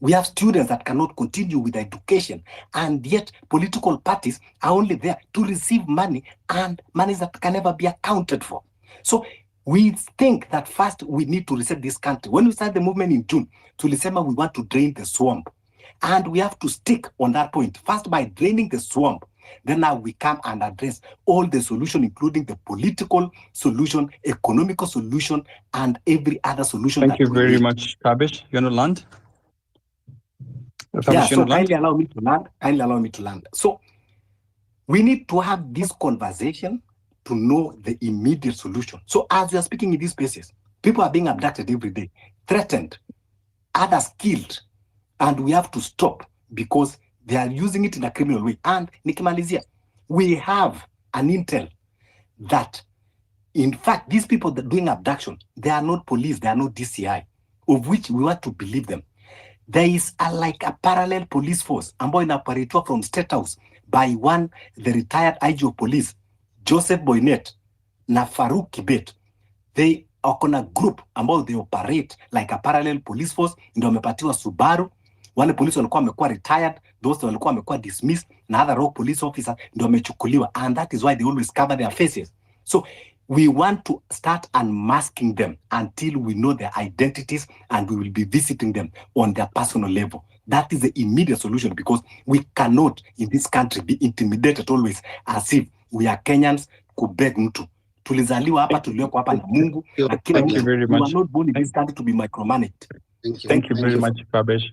We have students that cannot continue with education, and yet political parties are only there to receive money, and money that can never be accounted for. So we think that first we need to reset this country. When we started the movement in June, tulisema we want to drain the swamp. And we have to stick on that point. First, by draining the swamp, then now we come and address all the solution, including the political solution, economical solution, and every other solution. Thank you very much, Kabesh. You want to land? Yeah, so kindly allow me to land. So we need to have this conversation to know the immediate solution. So as we are speaking in these places, people are being abducted every day, threatened, others killed, and we have to stop because they are using it in a criminal way. And nikimalizia, we have an intel that, in fact, these people that are doing abduction, they are not police, they are not DCI, of which we want to believe them. There is like a parallel police force ambayo inaoperatiwa from State House by the retired IG of police, Joseph Boynet na Farouk Kibet. They are on a group ambao they operate like a parallel police force, ndio wamepatiwa Subaru. Wale polisi walikuwa wamekuwa retired, those walikuwa wamekuwa dismissed, na other rogue police officer ndio wamechukuliwa, and that is why they always cover their faces. So we want to start unmasking them until we know their identities, and we will be visiting them on their personal level. That is the immediate solution, because we cannot in this country be intimidated always as if we are Kenyans kubeg mtu. Tulizaliwa hapa, tulioko hapa na Mungu. Thank you very much. We are not born in this country to be micromanaged. Thank you very much, Kabesh.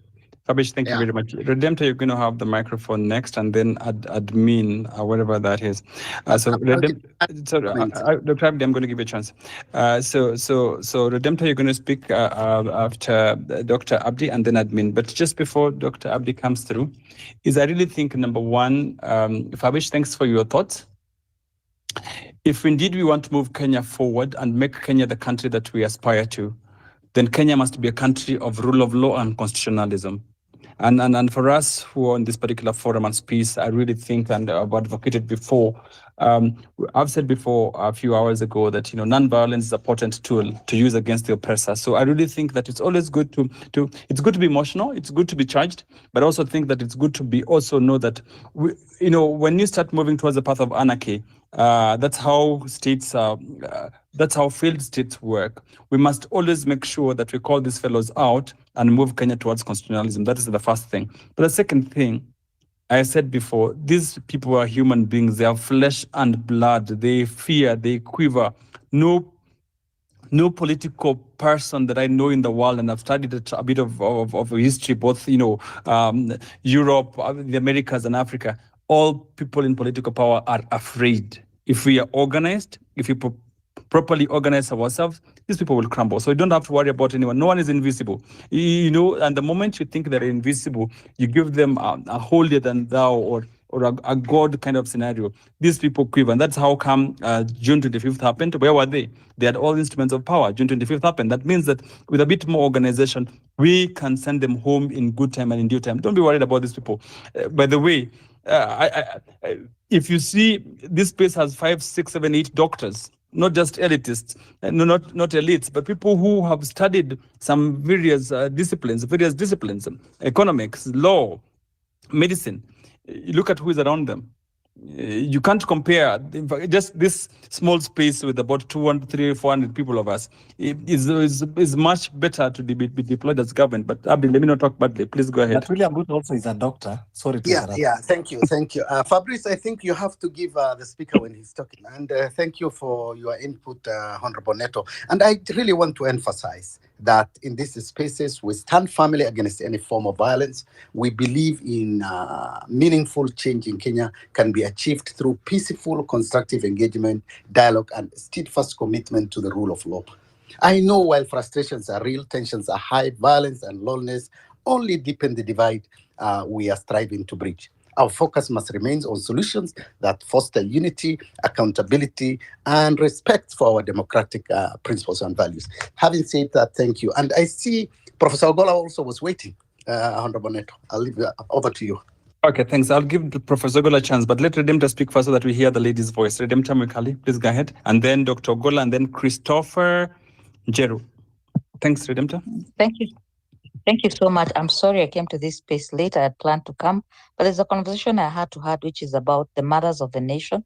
Kabesh, thank you very much. Redemptor, you're going to have the microphone next, and then admin, whatever that is. Dr. Abdi, I'm going to give you a chance. So Redemptor, you're going to speak after Dr. Abdi and then admin. But just before Dr. Abdi comes through, I really think, number one, Fabish, thanks for your thoughts. If indeed we want to move Kenya forward and make Kenya the country that we aspire to, then Kenya must be a country of rule of law and constitutionalism. And for us who are in this particular forum and space, I really think, and I've advocated before, I've said before a few hours ago that, non-violence is a potent tool to use against the oppressor. So I really think that it's always good it's good to be emotional, it's good to be charged, but also think that it's good to be know that, when you start moving towards the path of anarchy, that's how states that's how failed states work. We must always make sure that we call these fellows out and move Kenya towards constitutionalism. That is the first thing. But the second thing, I said before, these people are human beings. They are flesh and blood. They fear, they quiver. No political person that I know in the world, and I've studied a bit of history, both Europe, the Americas, and Africa. All people in political power are afraid. If we are organized, if we properly organize ourselves, these people will crumble. So you don't have to worry about anyone. No one is invisible. And the moment you think they're invisible, you give them a holier than thou or or a God kind of scenario, these people quiver. And that's how come June 25th happened. Where were they? They had all instruments of power. June 25th happened. That means that with a bit more organization, we can send them home in good time and in due time. Don't be worried about these people. By the way, if you see, this place has 5, 6, 7, 8 doctors, not just elitists, no, not elites, but people who have studied some various disciplines, economics, law, medicine. You look at who is around them. You can't compare. In fact, just this small space with about 200, 300, 400 people of us is much better to be deployed as government. But Abdi, let me not talk badly. Please go ahead. But William Ruto also is a doctor. Sorry to interrupt. Yeah, thank you. Fabrice, I think you have to give the speaker when he's talking. And thank you for your input, Honorable Neto. And I really want to emphasize that in these spaces, we stand firmly against any form of violence. We believe in meaningful change in Kenya can be achieved through peaceful, constructive engagement, dialogue, and steadfast commitment to the rule of law. I know while frustrations are real, tensions are high, violence and loneliness only deepen the divide we are striving to bridge. Our focus must remain on solutions that foster unity, accountability, and respect for our democratic principles and values. Having said that, thank you. And I see Professor Ogola also was waiting, Honorable Neto. I'll leave it over to you. Okay, thanks. I'll give Professor Ogola a chance, but let Redemptor speak first so that we hear the lady's voice. Redemptor Mwikali, please go ahead. And then Dr. Ogola, and then Christopher Jeru. Thanks, Redemptor. Thank you. Thank you so much. I'm sorry I came to this space late. I had planned to come, but there's a conversation I had to have, which is about the mothers of the nation.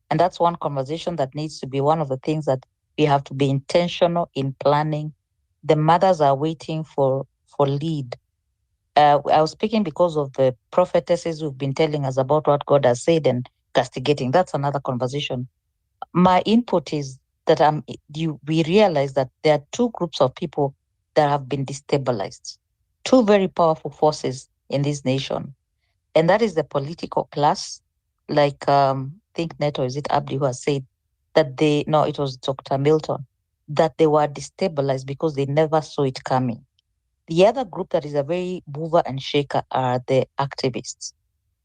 And that's one conversation that needs to be one of the things that we have to be intentional in planning. The mothers are waiting for lead. I was speaking because of the prophetesses who've been telling us about what God has said and castigating. That's another conversation. My input is that we realize that there are two groups of people that have been destabilized, two very powerful forces in this nation. And that is the political class, like think Neto, is it Abdi who has said that it was Dr. Milton, that they were destabilized because they never saw it coming. The other group that is a very mover and shaker are the activists.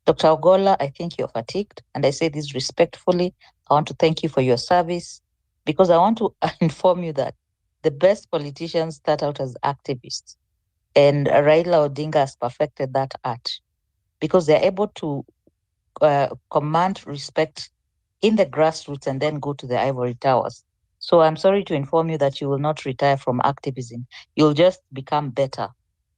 Dr. Ogola, I think you're fatigued, and I say this respectfully. I want to thank you for your service, because I want to inform you that the best politicians start out as activists. And Raila Odinga has perfected that art because they're able to command respect in the grassroots and then go to the ivory towers. So I'm sorry to inform you that you will not retire from activism. You'll just become better.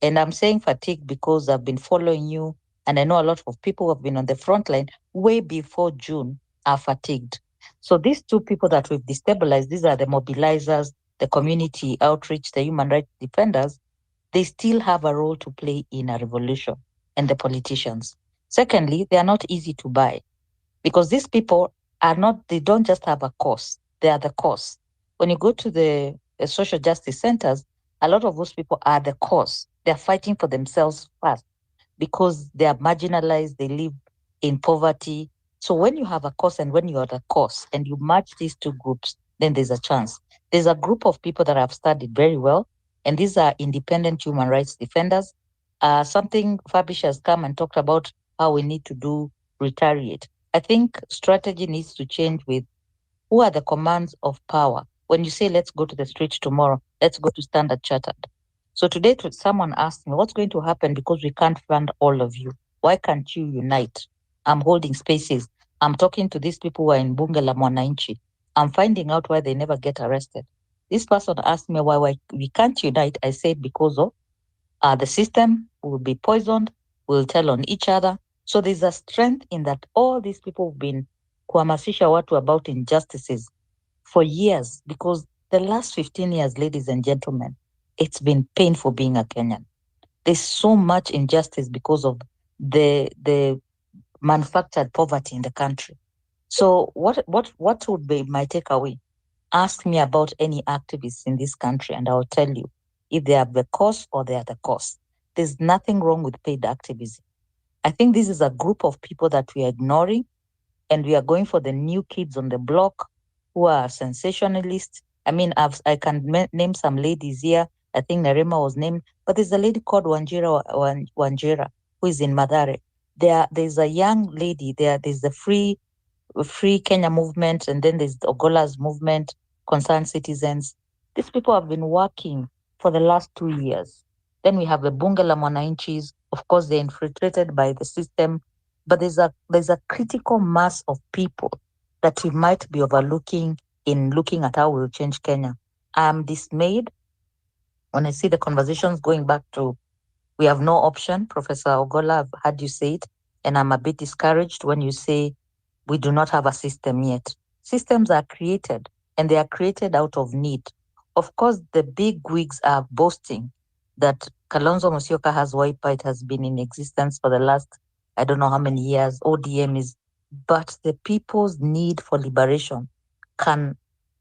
And I'm saying fatigue because I've been following you, and I know a lot of people who have been on the front line way before June are fatigued. So these two people that we've destabilized, these are the mobilizers, the community outreach, the human rights defenders. They still have a role to play in a revolution, and the politicians. Secondly, they are not easy to buy because these people they don't just have a cause, they are the cause. When you go to the social justice centers, a lot of those people are the cause. They're fighting for themselves first because they are marginalized, they live in poverty. So when you have a cause and when you are the cause and you match these two groups, then there's a chance. There's a group of people that have studied very well, and these are independent human rights defenders. Something Fabish has come and talked about how we need to do retaliate. I think strategy needs to change with who are the commands of power. When you say, let's go to the street tomorrow, let's go to Standard Chartered. So today someone asked me, what's going to happen because we can't fund all of you? Why can't you unite? I'm holding spaces. I'm talking to these people who are in Bunge la Mwananchi. I'm finding out why they never get arrested. This person asked me why we can't unite. I said because of the system will be poisoned, we'll tell on each other. So there's a strength in that all these people have been kuhamasisha watu about injustices for years, because the last 15 years, ladies and gentlemen, it's been painful being a Kenyan. There's so much injustice because of the manufactured poverty in the country. So what would be my takeaway? Ask me about any activists in this country and I'll tell you if they are the cause or they are the cause. There's nothing wrong with paid activism. I think this is a group of people that we are ignoring, and we are going for the new kids on the block who are sensationalists. I mean, I can name some ladies here. I think Narema was named, but there's a lady called Wanjira who is in Madare. There's a young lady there. There's the Free Kenya movement, and then there's the Ogola's movement, Concerned Citizens. These people have been working for the last 2 years. Then we have the Bunge la Mwananchis. Of course, they're infiltrated by the system, but there's a critical mass of people that we might be overlooking in looking at how we'll change Kenya. I'm dismayed when I see the conversations going back to we have no option. Professor Ogola, I've heard you say it, and I'm a bit discouraged when you say we do not have a system yet. Systems are created, and they are created out of need. Of course, the big wigs are boasting that Kalonzo Musyoka has Wiper. It has been in existence for the last, I don't know how many years. ODM is, but the people's need for liberation can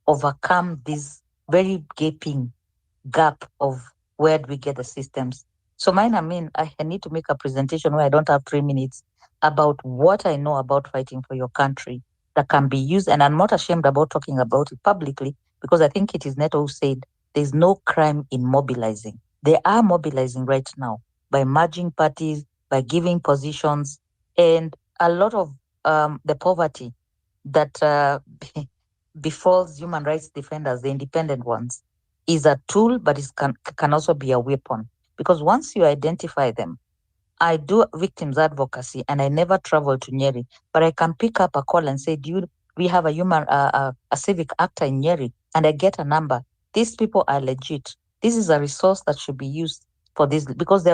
overcome this very gaping gap of where do we get the systems. So mine, I need to make a presentation where I don't have 3 minutes about what I know about fighting for your country that can be used. And I'm not ashamed about talking about it publicly because I think it is Neto who said there's no crime in mobilizing. They are mobilizing right now by merging parties, by giving positions, and a lot of the poverty that befalls human rights defenders, the independent ones, is a tool, but it can also be a weapon. Because once you identify them, I do victims advocacy and I never travel to Nyeri, but I can pick up a call and say, dude, we have a civic actor in Nyeri, and I get a number. These people are legit. This is a resource that should be used for this because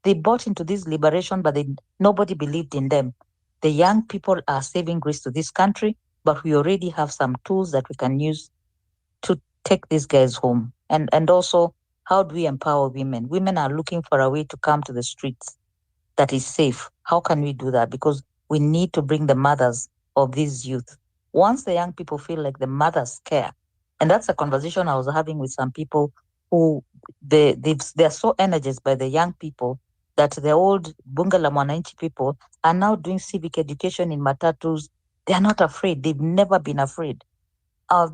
they bought into this liberation, but nobody believed in them. The young people are saving grace to this country, but we already have some tools that we can use to take these guys home. And also, how do we empower women? Women are looking for a way to come to the streets that is safe. How can we do that? Because we need to bring the mothers of these youth. Once the young people feel like the mothers care, and that's a conversation I was having with some people who they're so energized by the young people that the old Bunge la Mwananchi people are now doing civic education in matatus. They are not afraid. They've never been afraid.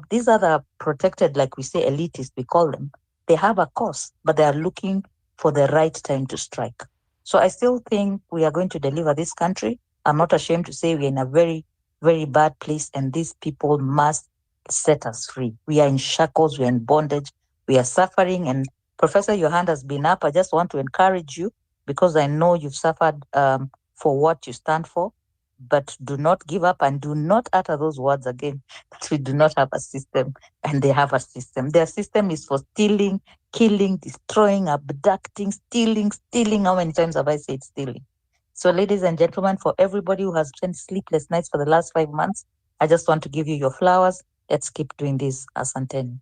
These are the protected, like we say, elitists, we call them. They have a cause, but they are looking for the right time to strike. So I still think we are going to deliver this country. I'm not ashamed to say we're in a very, very bad place, and these people must set us free. We are in shackles, we're in bondage, we are suffering. And Professor, your hand has been up. I just want to encourage you because I know you've suffered for what you stand for. But do not give up and do not utter those words again that we do not have a system, and they have a system. Their system is for stealing, killing, destroying, abducting, stealing. How many times have I said stealing? So, ladies and gentlemen, for everybody who has spent sleepless nights for the last 5 months, I just want to give you your flowers. Let's keep doing this. Asanteni.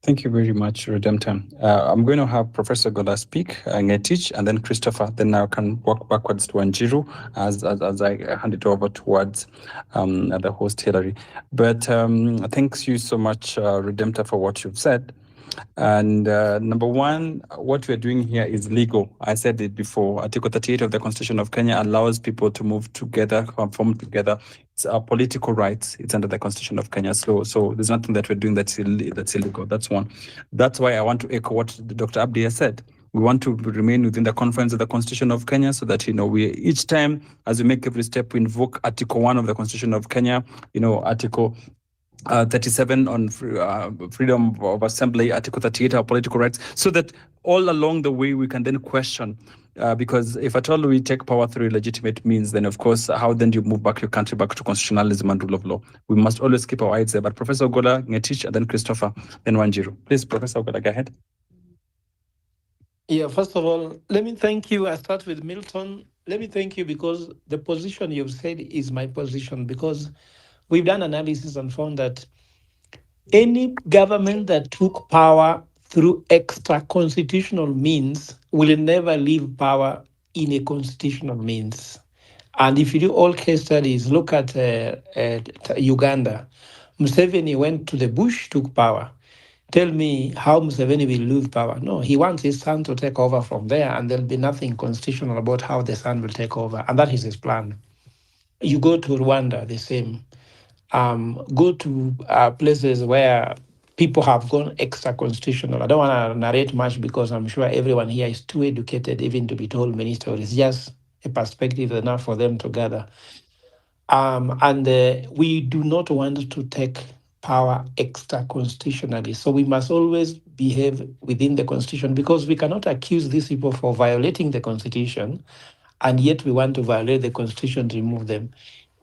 Thank you very much, Redemptor. I'm going to have Professor Gola speak, Ngetich, and then Christopher. Then I can walk backwards to Wanjiru as I hand it over towards the host, Hillary. But thanks you so much, Redemptor, for what you've said. And number one, what we're doing here is legal. I said it before. Article 38 of the Constitution of Kenya allows people to move together, conform together. It's our political rights. It's under the Constitution of Kenya. So there's nothing that we're doing that's illegal. That's one. That's why I want to echo what Dr. Abdi has said. We want to remain within the confines of the Constitution of Kenya so that, we each time as we make every step, we invoke Article 1 of the Constitution of Kenya, Article 37 on freedom of assembly, Article 38 our political rights, so that all along the way we can then question, because if at all we take power through legitimate means, then of course, how then do you move back your country back to constitutionalism and rule of law? We must always keep our eyes there. But Professor Gola, Ngetich, and then Christopher, then Wanjiru. Please, Professor Gola, go ahead. Yeah, first of all, let me thank you. I start with Milton. Let me thank you because the position you've said is my position, because we've done analysis and found that any government that took power through extra constitutional means will never leave power in a constitutional means. And if you do all case studies, look at Uganda. Museveni went to the bush, took power. Tell me how Museveni will lose power. No, he wants his son to take over from there, and there'll be nothing constitutional about how the son will take over. And that is his plan. You go to Rwanda, the same. Go to places where people have gone extra constitutional. I don't want to narrate much because I'm sure everyone here is too educated even to be told many stories. Just a perspective enough for them to gather. And we do not want to take power extra constitutionally. So we must always behave within the constitution, because we cannot accuse these people for violating the constitution and yet we want to violate the constitution to remove them.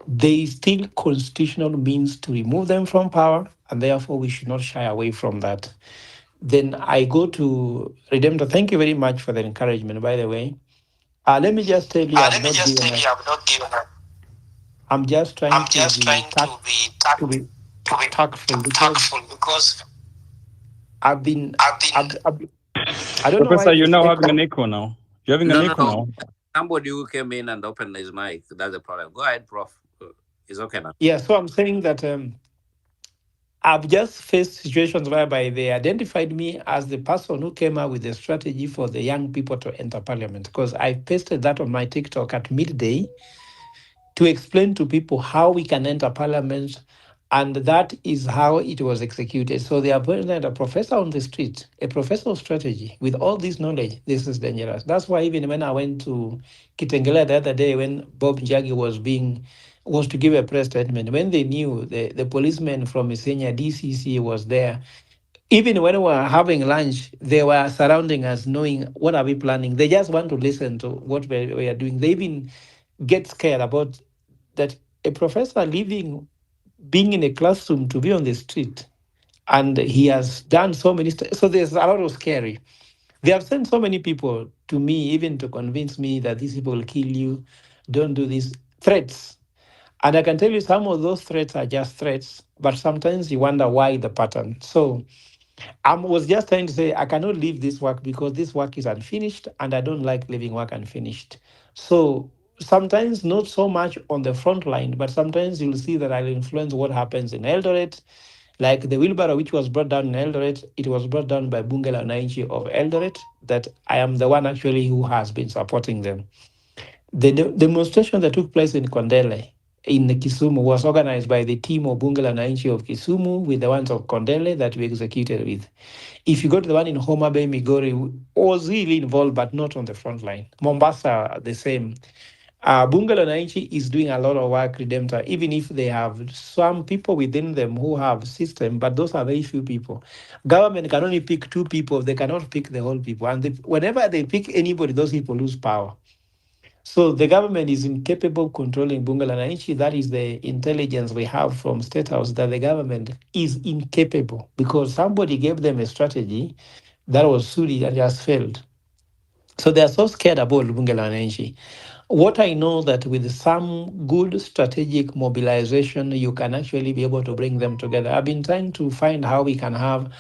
There is still constitutional means to remove them from power, and therefore we should not shy away from that. Then I go to Redemptor. Thank you very much for the encouragement, by the way. Let me just tell you, Let me just tell you, I've not given up. I'm just trying I'm to just be trying to be to be to be tactful, because tactful because I've been I've been I don't know why Professor, you're this now having echo. an echo now. You're having an No, no, echo no. now. Somebody who came in and opened his mic. That's the problem. Go ahead, Prof. It's okay now. Yeah, so I'm saying that I've just faced situations whereby they identified me as the person who came up with the strategy for the young people to enter parliament, because I pasted that on my TikTok at midday to explain to people how we can enter parliament, and that is how it was executed. So they appointed a professor on the street, a professor of strategy with all this knowledge. This is dangerous. That's why even when I went to Kitengela the other day, when Bob Njagi was to give a press statement, when they knew the policeman from Isenya DCC was there, even when we were having lunch, they were surrounding us, knowing what are we planning. They just want to listen to what we are doing. They even get scared about that a professor leaving, being in a classroom to be on the street, and he has done so many. So there's a lot of scary. They have sent so many people to me, even to convince me that these people will kill you, don't do these threats. And I can tell you some of those threats are just threats, but sometimes you wonder why the pattern. So I was just trying to say I cannot leave this work because this work is unfinished and I don't like leaving work unfinished. So sometimes not so much on the front line, but sometimes you'll see that I'll influence what happens in Eldoret. Like the wheelbarrow which was brought down in Eldoret, it was brought down by Bunge la Wananchi of Eldoret, that I am the one actually who has been supporting them. The demonstration that took place in Kondele in Kisumu was organized by the team of Bunge la Wananchi of Kisumu with the ones of Kondele that we executed with. If you go to the one in Homa Bay, Migori, was really involved, but not on the front line. Mombasa, the same. Bunge la Wananchi is doing a lot of work, Redemptor, even if they have some people within them who have system, but those are very few people. Government can only pick 2 people. They cannot pick the whole people. And whenever they pick anybody, those people lose power. So the government is incapable of controlling Bunge la Wananchi. That is the intelligence we have from State House, that the government is incapable because somebody gave them a strategy that was suited and just failed. So they are so scared about Bunge la Wananchi. What I know that with some good strategic mobilization, you can actually be able to bring them together. I've been trying to find how we can have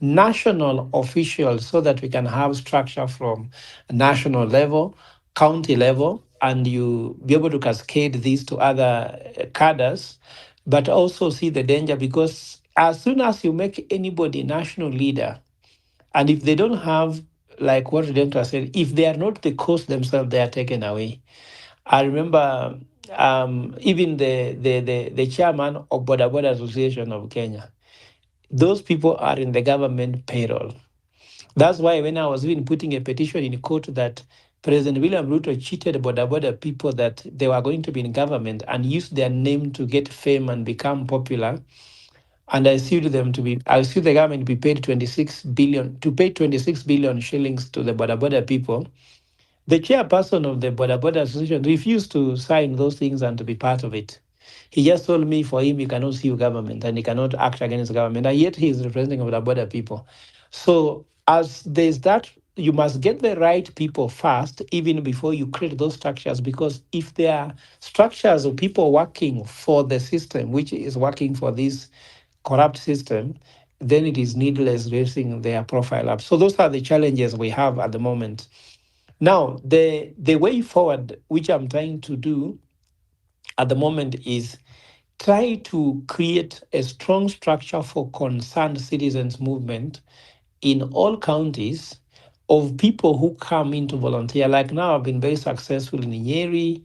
national officials so that we can have structure from national level, county level, and you be able to cascade these to other cadres, but also see the danger, because as soon as you make anybody national leader, and if they don't have, like what Redemptor said, if they are not the cause themselves, they are taken away. I remember even the chairman of Boda Boda Association of Kenya. Those people are in the government payroll. That's why when I was even putting a petition in court that President William Ruto cheated Boda Boda people that they were going to be in government and used their name to get fame and become popular. And I sued the government to be paid 26 billion shillings to the Boda Boda people. The chairperson of the Boda Boda Association refused to sign those things and to be part of it. He just told me for him, he cannot sue government and he cannot act against government, and yet he is representing Boda Boda people. So as there's that, you must get the right people first, even before you create those structures, because if there are structures of people working for the system, which is working for this corrupt system, then it is needless raising their profile up. So those are the challenges we have at the moment. Now, the way forward, which I'm trying to do at the moment, is try to create a strong structure for concerned citizens movement in all counties of people who come in to volunteer. Like now, I've been very successful in Nyeri,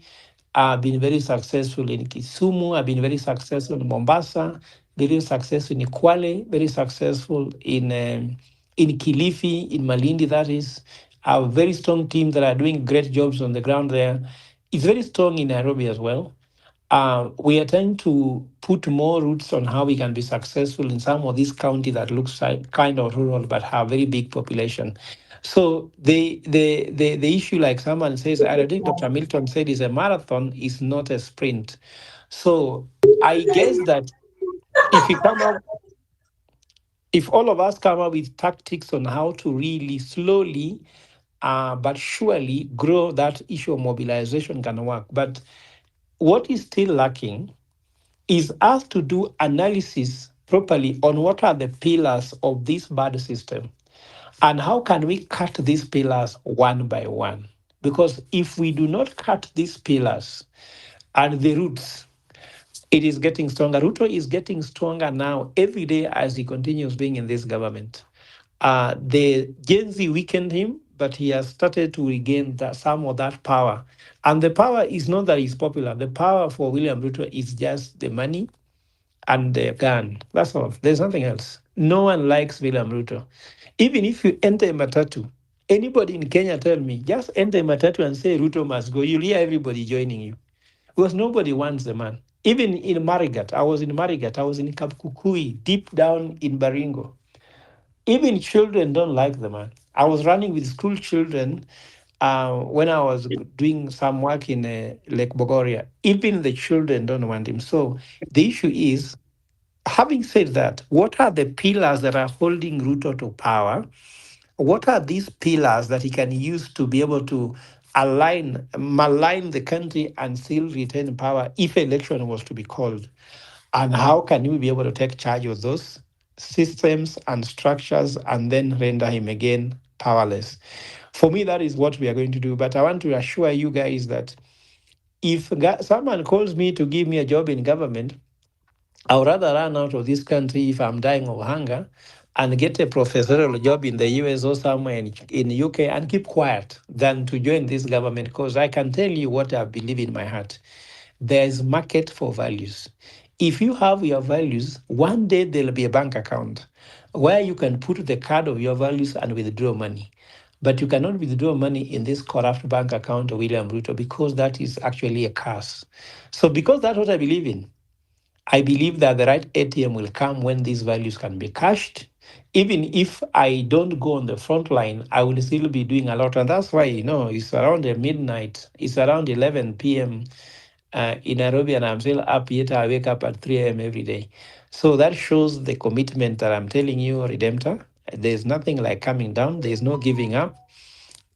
I've been very successful in Kisumu, I've been very successful in Mombasa, very successful in Kwale, very successful in Kilifi, in Malindi, that is. A very strong team that are doing great jobs on the ground there. It's very strong in Nairobi as well. We are trying to put more roots on how we can be successful in some of these counties that looks like kind of rural but have very big population. So the issue, like someone says, I think Dr. Milton said, is a marathon, is not a sprint. So I guess that if we come up, if all of us come up with tactics on how to really slowly but surely grow, that issue of mobilization can work. But what is still lacking is us to do analysis properly on what are the pillars of this bad system and how can we cut these pillars one by one. Because if we do not cut these pillars and the roots, it is getting stronger. Ruto is getting stronger now every day as he continues being in this government. The Gen Z weakened him, but he has started to regain some of that power. And the power is not that he's popular. The power for William Ruto is just the money and the gun. That's all. There's nothing else. No one likes William Ruto. Even if you enter a matatu, anybody in Kenya tell me, just enter a matatu and say Ruto must go. You'll hear everybody joining you. Because nobody wants the man. Even in Marigat, I was in Kapkukui, deep down in Baringo. Even children don't like the man. I was running with school children when I was doing some work in Lake Bogoria. Even the children don't want him. So the issue is, having said that, what are the pillars that are holding Ruto to power? What are these pillars that he can use to be able to malign the country and still retain power if election was to be called? And how can we be able to take charge of those systems and structures and then render him again powerless? For me, that is what we are going to do. But I want to assure you guys that if someone calls me to give me a job in government, I would rather run out of this country if I'm dying of hunger and get a professorial job in the US or somewhere in UK and keep quiet than to join this government, because I can tell you what I believe in my heart. There's market for values. If you have your values, one day there'll be a bank account where you can put the card of your values and withdraw money. But you cannot withdraw money in this corrupt bank account of William Ruto, because that is actually a curse. So because that's what I believe in, I believe that the right ATM will come when these values can be cashed. Even if I don't go on the front line, I will still be doing a lot. And that's why, it's around midnight, it's around 11 p.m. In Nairobi, and I'm still up, yet I wake up at 3 a.m. every day. So that shows the commitment that I'm telling you, Redemptor. There's nothing like coming down, there's no giving up.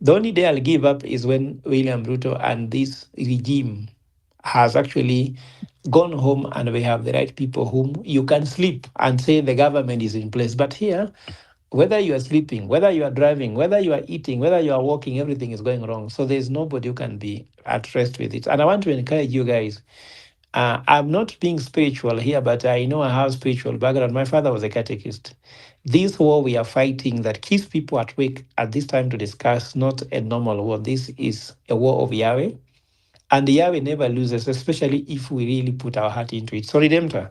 The only day I'll give up is when William Ruto and this regime has actually gone home and we have the right people whom you can sleep and say the government is in place. But here, whether you are sleeping, whether you are driving, whether you are eating, whether you are walking, everything is going wrong. So there's nobody who can be at rest with it. And I want to encourage you guys. I'm not being spiritual here, but I know I have spiritual background. My father was a catechist. This war we are fighting that keeps people at wake at this time to discuss, not a normal war. This is a war of Yahweh. And Yahweh never loses, especially if we really put our heart into it. So, Redemptor,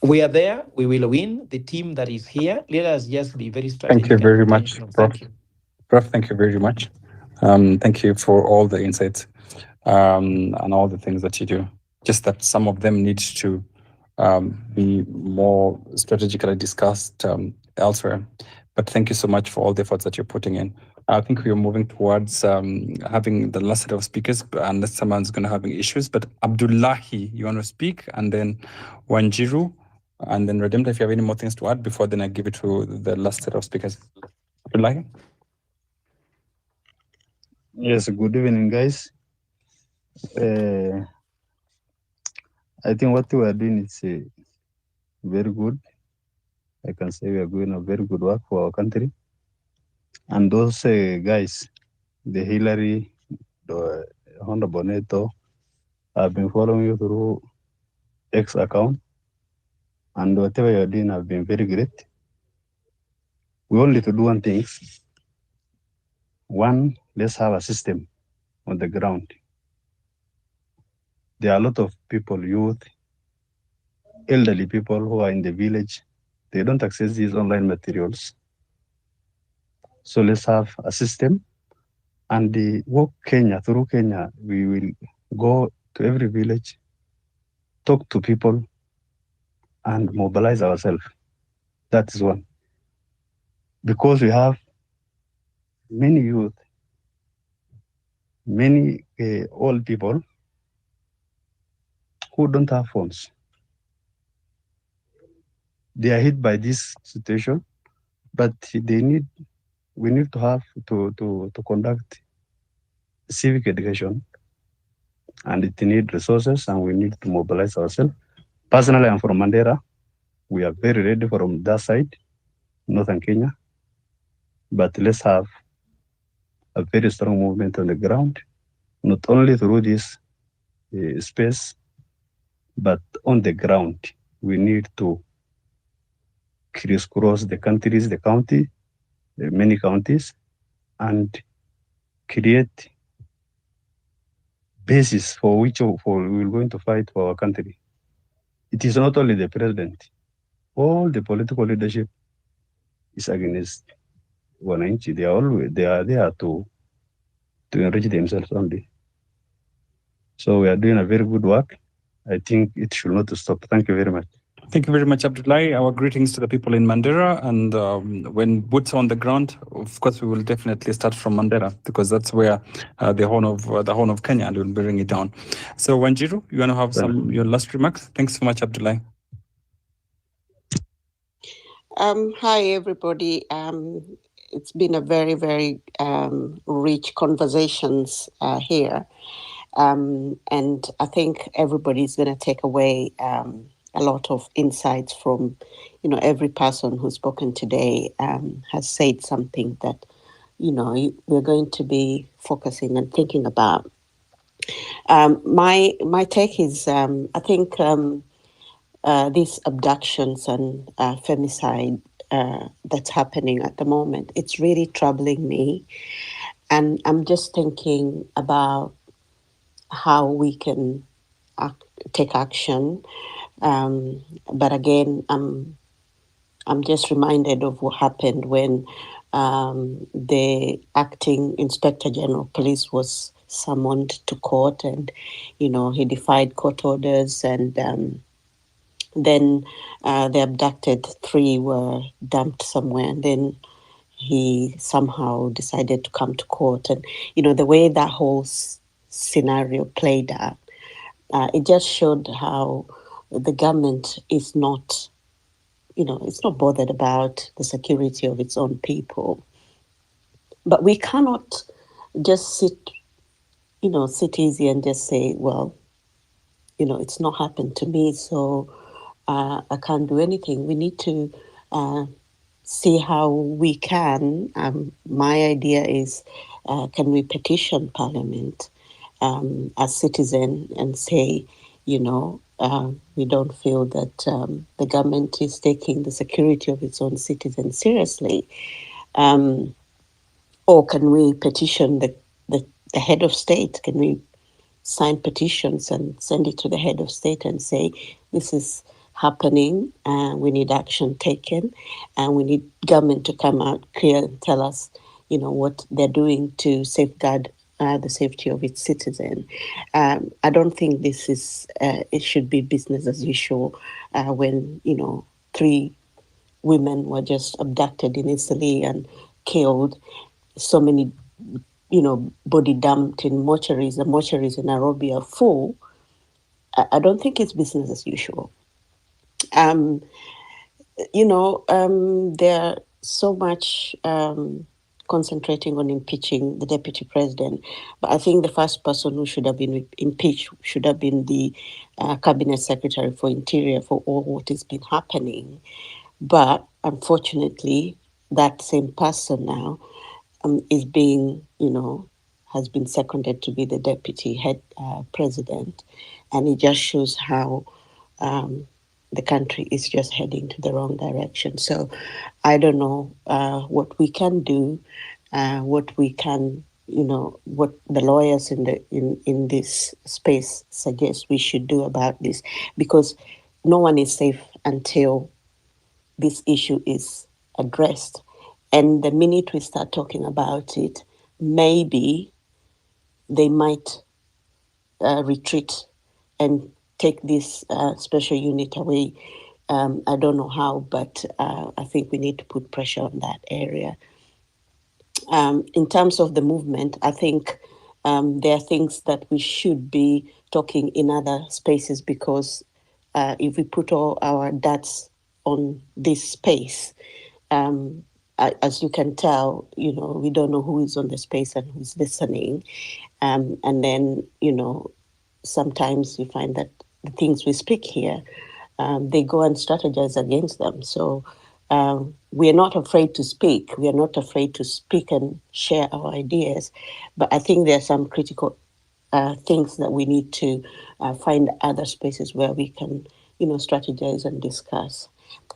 we are there. We will win. The team that is here, let us just be very strategic. Thank you very much, intentional. Prof. Thank you. Prof, thank you very much. Thank you for all the insights and all the things that you do. Just that some of them need to be more strategically discussed elsewhere. But thank you so much for all the efforts that you're putting in. I think we're moving towards having the last set of speakers, unless someone's going to have issues. But Abdullahi, you want to speak? And then Wanjiru, and then Redemptor, if you have any more things to add before then I give it to the last set of speakers. Abdullahi? Yes, good evening, guys. I think what we are doing is very good. I can say we are doing a very good work for our country. And those guys, the Hillary, the Honorable Neto, I've been following you through X account. And whatever you're doing have been very great. We only to do one thing. One, let's have a system on the ground. There are a lot of people, youth, elderly people who are in the village. They don't access these online materials. So let's have a system, and the work Kenya, through Kenya, we will go to every village, talk to people, and mobilize ourselves. That is one. Because we have many youth, many old people who don't have phones. They are hit by this situation, but we need to have to conduct civic education, and it needs resources, and we need to mobilize ourselves. Personally, I'm from Mandera. We are very ready from that side, northern Kenya, but let's have a very strong movement on the ground, not only through this space, but on the ground. We need to crisscross the countries, the county, many counties, and create basis for which we're going to fight for our country. It is not only the president. All the political leadership is against Wananchi. They are there to enrich themselves only. So we are doing a very good work. I think it should not stop. Thank you very much. Thank you very much, Abdullahi. Our greetings to the people in Mandera. And when boots are on the ground, of course, we will definitely start from Mandera because that's where the horn of Kenya, and we'll bring it down. So, Wanjiru, you want to have your last remarks? Thanks so much, Abdullahi. Hi, everybody. It's been a very, very rich conversations here. And I think everybody's going to take away a lot of insights from, every person who's spoken today has said something that, we're going to be focusing and thinking about. My take is, I think these abductions and femicide that's happening at the moment, it's really troubling me. And I'm just thinking about how we can take action. But again, I'm just reminded of what happened when the acting Inspector General of Police was summoned to court, and he defied court orders, and then the abducted 3 were dumped somewhere, and then he somehow decided to come to court. And the way that whole scenario played out, it just showed how the government is not, it's not bothered about the security of its own people. But we cannot just sit easy and just say, well, it's not happened to me, so I can't do anything. We need to see how we can. My idea is, can we petition Parliament as citizen and say, we don't feel that the government is taking the security of its own citizens seriously? Or can we petition the head of state? Can we sign petitions and send it to the head of state and say, this is happening, and we need action taken, and we need government to come out clear and tell us, what they're doing to safeguard the safety of its citizen. I don't think this is, it should be business as usual when, 3 women were just abducted in Italy and killed, so many, body dumped in mortuaries. The mortuaries in Nairobi are full. I don't think it's business as usual. They're so much concentrating on impeaching the deputy president, but I think the first person who should have been impeached should have been the cabinet secretary for interior for all what has been happening. But unfortunately, that same person now is being, has been seconded to be the deputy head president, and it just shows how the country is just heading to the wrong direction. So I don't know what we can do, what we can, what the lawyers in this space suggest we should do about this, because no one is safe until this issue is addressed. And the minute we start talking about it, maybe they might retreat and take this special unit away. I don't know how, but I think we need to put pressure on that area. In terms of the movement, I think there are things that we should be talking in other spaces, because if we put all our dots on this space, as you can tell, we don't know who is on the space and who's listening. And then, sometimes you find that the things we speak here, they go and strategize against them. So we are not afraid to speak. We are not afraid to speak and share our ideas. But I think there are some critical things that we need to find other spaces where we can, strategize and discuss.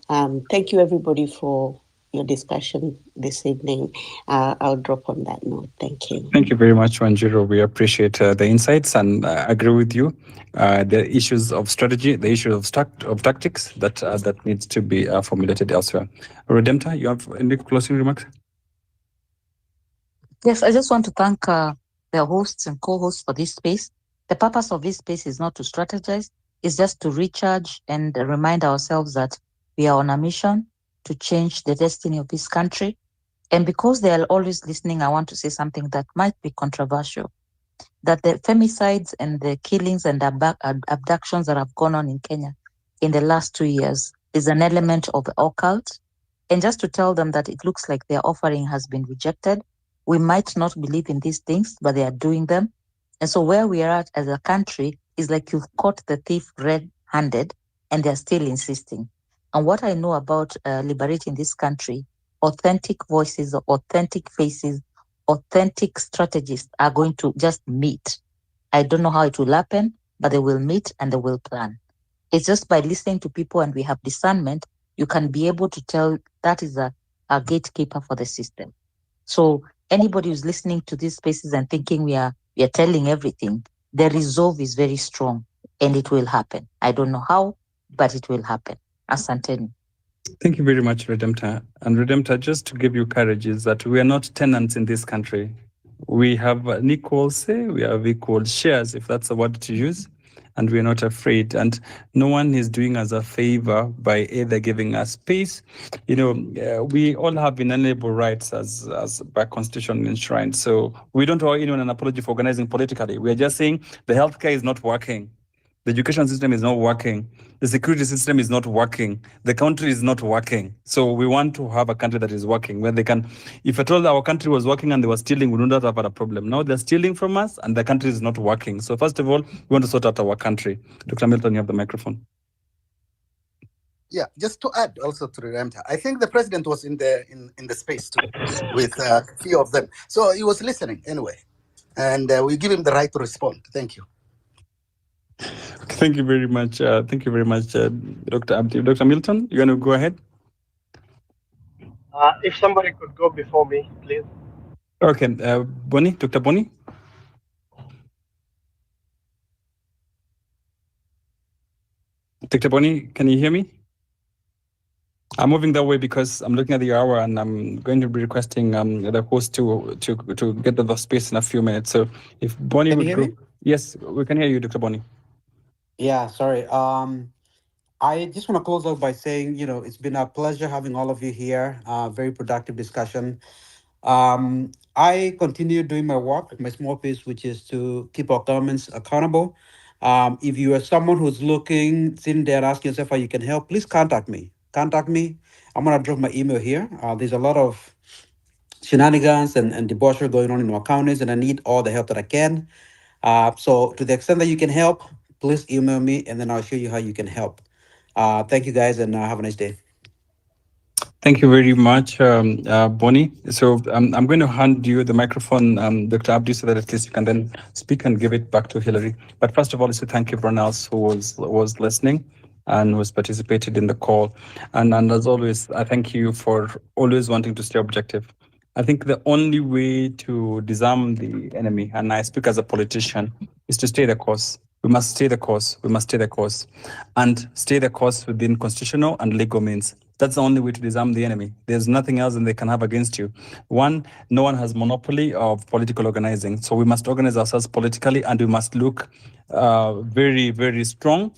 Thank you, everybody, for your discussion this evening. I'll drop on that note. Thank you. Thank you very much, Wanjiru. We appreciate the insights and agree with you. The issues of strategy, the issue of tactics that needs to be formulated elsewhere. Redemptor, you have any closing remarks? Yes, I just want to thank the hosts and co-hosts for this space. The purpose of this space is not to strategize, it's just to recharge and remind ourselves that we are on a mission to change the destiny of this country. And because they are always listening, I want to say something that might be controversial, that the femicides and the killings and abductions that have gone on in Kenya in the last 2 years is an element of the occult. And just to tell them that it looks like their offering has been rejected. We might not believe in these things, but they are doing them. And so where we are at as a country is like you've caught the thief red-handed and they're still insisting. And what I know about liberating this country, authentic voices, authentic faces, authentic strategists are going to just meet. I don't know how it will happen, but they will meet and they will plan. It's just by listening to people and we have discernment, you can be able to tell that is a gatekeeper for the system. So anybody who's listening to these spaces and thinking we are telling everything, the resolve is very strong and it will happen. I don't know how, but it will happen. Asanteni. Thank you very much, Redemptor. And Redemptor, just to give you courage, is that we are not tenants in this country. We have an equal say, we have equal shares, if that's the word to use, and we're not afraid. And no one is doing us a favor by either giving us space. We all have inalienable rights as by constitution enshrined. So we don't owe anyone an apology for organizing politically. We are just saying the healthcare is not working. The education system is not working. The security system is not working. The country is not working. So we want to have a country that is working, where they can, if at all our country was working and they were stealing, we would not have had a problem. Now they're stealing from us and the country is not working. So first of all, we want to sort out our country. Dr. Milton, you have the microphone. Yeah, just to add also to Redemptor, I think the president was in the space too, with a few of them. So he was listening anyway. And we give him the right to respond. Thank you. Thank you very much. Dr. Abdi. Dr. Milton, you want to go ahead? If somebody could go before me, please. Okay, Bonnie, Dr. Bonnie. Dr. Bonnie, can you hear me? I'm moving that way because I'm looking at the hour and I'm going to be requesting the host to get the space in a few minutes. So if Bonnie would go. Yes, we can hear you, Dr. Bonnie. Yeah, sorry. I just want to close out by saying, it's been a pleasure having all of you here. Very productive discussion. I continue doing my work, my small piece, which is to keep our governments accountable. If you are someone who's sitting there asking yourself how you can help, please contact me. I'm going to drop my email here. There's a lot of shenanigans and debauchery going on in our counties, and I need all the help that I can. So to the extent that you can help, please email me and then I'll show you how you can help. Thank you guys and have a nice day. Thank you very much, Bonnie. So I'm going to hand you the microphone, Dr. Abdi, so that at least you can then speak and give it back to Hillary. But first of all, to thank everyone else who was listening and was participated in the call. And as always, I thank you for always wanting to stay objective. I think the only way to disarm the enemy, and I speak as a politician, is to stay the course. We must stay the course. We must stay the course and stay the course within constitutional and legal means. That's the only way to disarm the enemy. There's nothing else that they can have against you. One, no one has monopoly of political organizing. So we must organize ourselves politically, and we must look very, very strong.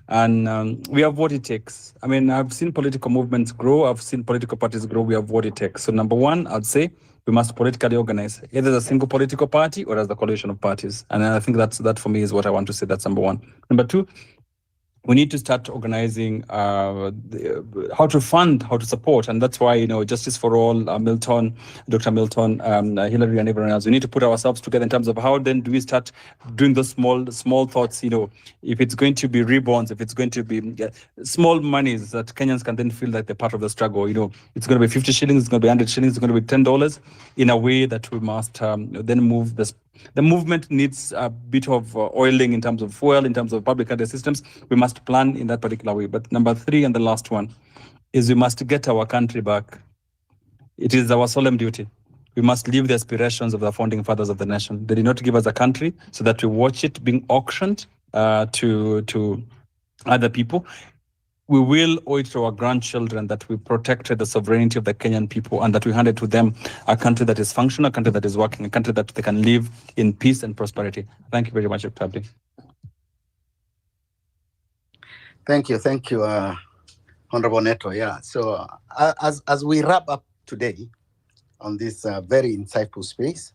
And we have what it takes. I mean, I've seen political movements grow. I've seen political parties grow. We have what it takes. So number one, I'd say we must politically organize, either as a single political party or as a coalition of parties. And I think that for me is what I want to say. That's number one. Number two, we need to start organizing how to fund, how to support. And that's why, Justice for All, Milton, Dr. Milton, Hillary, and everyone else, we need to put ourselves together in terms of how then do we start doing those small thoughts, if it's going to be reborns, if it's going to be small monies that Kenyans can then feel like they're part of the struggle. It's going to be 50 shillings, it's going to be 100 shillings, it's going to be $10, in a way that we must then move this. The movement needs a bit of oiling in terms of fuel, in terms of public address systems. We must plan in that particular way. But number three, and the last one, is we must get our country back. It is our solemn duty. We must live the aspirations of the founding fathers of the nation. They did not give us a country so that we watch it being auctioned to other people. We will owe it to our grandchildren that we protected the sovereignty of the Kenyan people and that we handed to them a country that is functional, a country that is working, a country that they can live in peace and prosperity. Thank you very much, Dr. Abdi. Thank you, Honorable Neto. Yeah, so as we wrap up today on this very insightful space,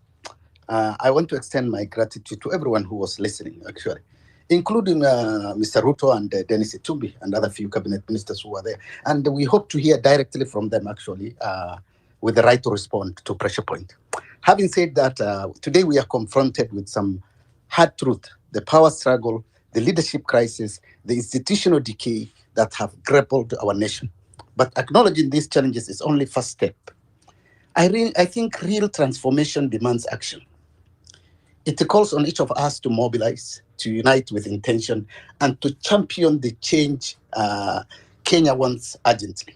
I want to extend my gratitude to everyone who was listening, actually, including Mr. Ruto and Dennis Itumbi and other few cabinet ministers who were there. And we hope to hear directly from them, actually, with the right to respond to pressure point. Having said that, today we are confronted with some hard truth, the power struggle, the leadership crisis, the institutional decay that have grappled our nation. But acknowledging these challenges is only first step. I think real transformation demands action. It calls on each of us to mobilize, to unite with intention, and to champion the change Kenya wants urgently.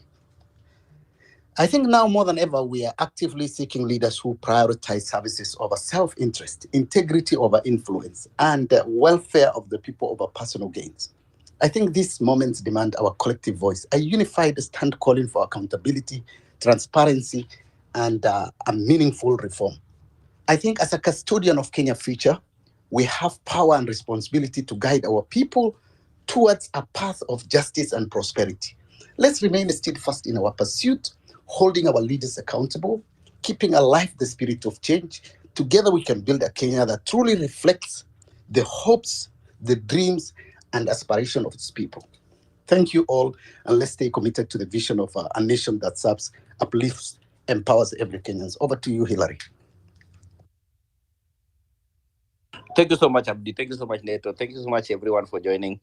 I think now more than ever, we are actively seeking leaders who prioritize services over self-interest, integrity over influence, and welfare of the people over personal gains. I think these moments demand our collective voice, a unified stand calling for accountability, transparency, and a meaningful reform. I think as a custodian of Kenya's future, we have power and responsibility to guide our people towards a path of justice and prosperity. Let's remain steadfast in our pursuit, holding our leaders accountable, keeping alive the spirit of change. Together we can build a Kenya that truly reflects the hopes, the dreams, and aspirations of its people. Thank you all, and let's stay committed to the vision of a nation that serves, uplifts, empowers every Kenyan. Over to you, Hillary. Thank you so much, Abdi. Thank you so much, Neto. Thank you so much, everyone, for joining.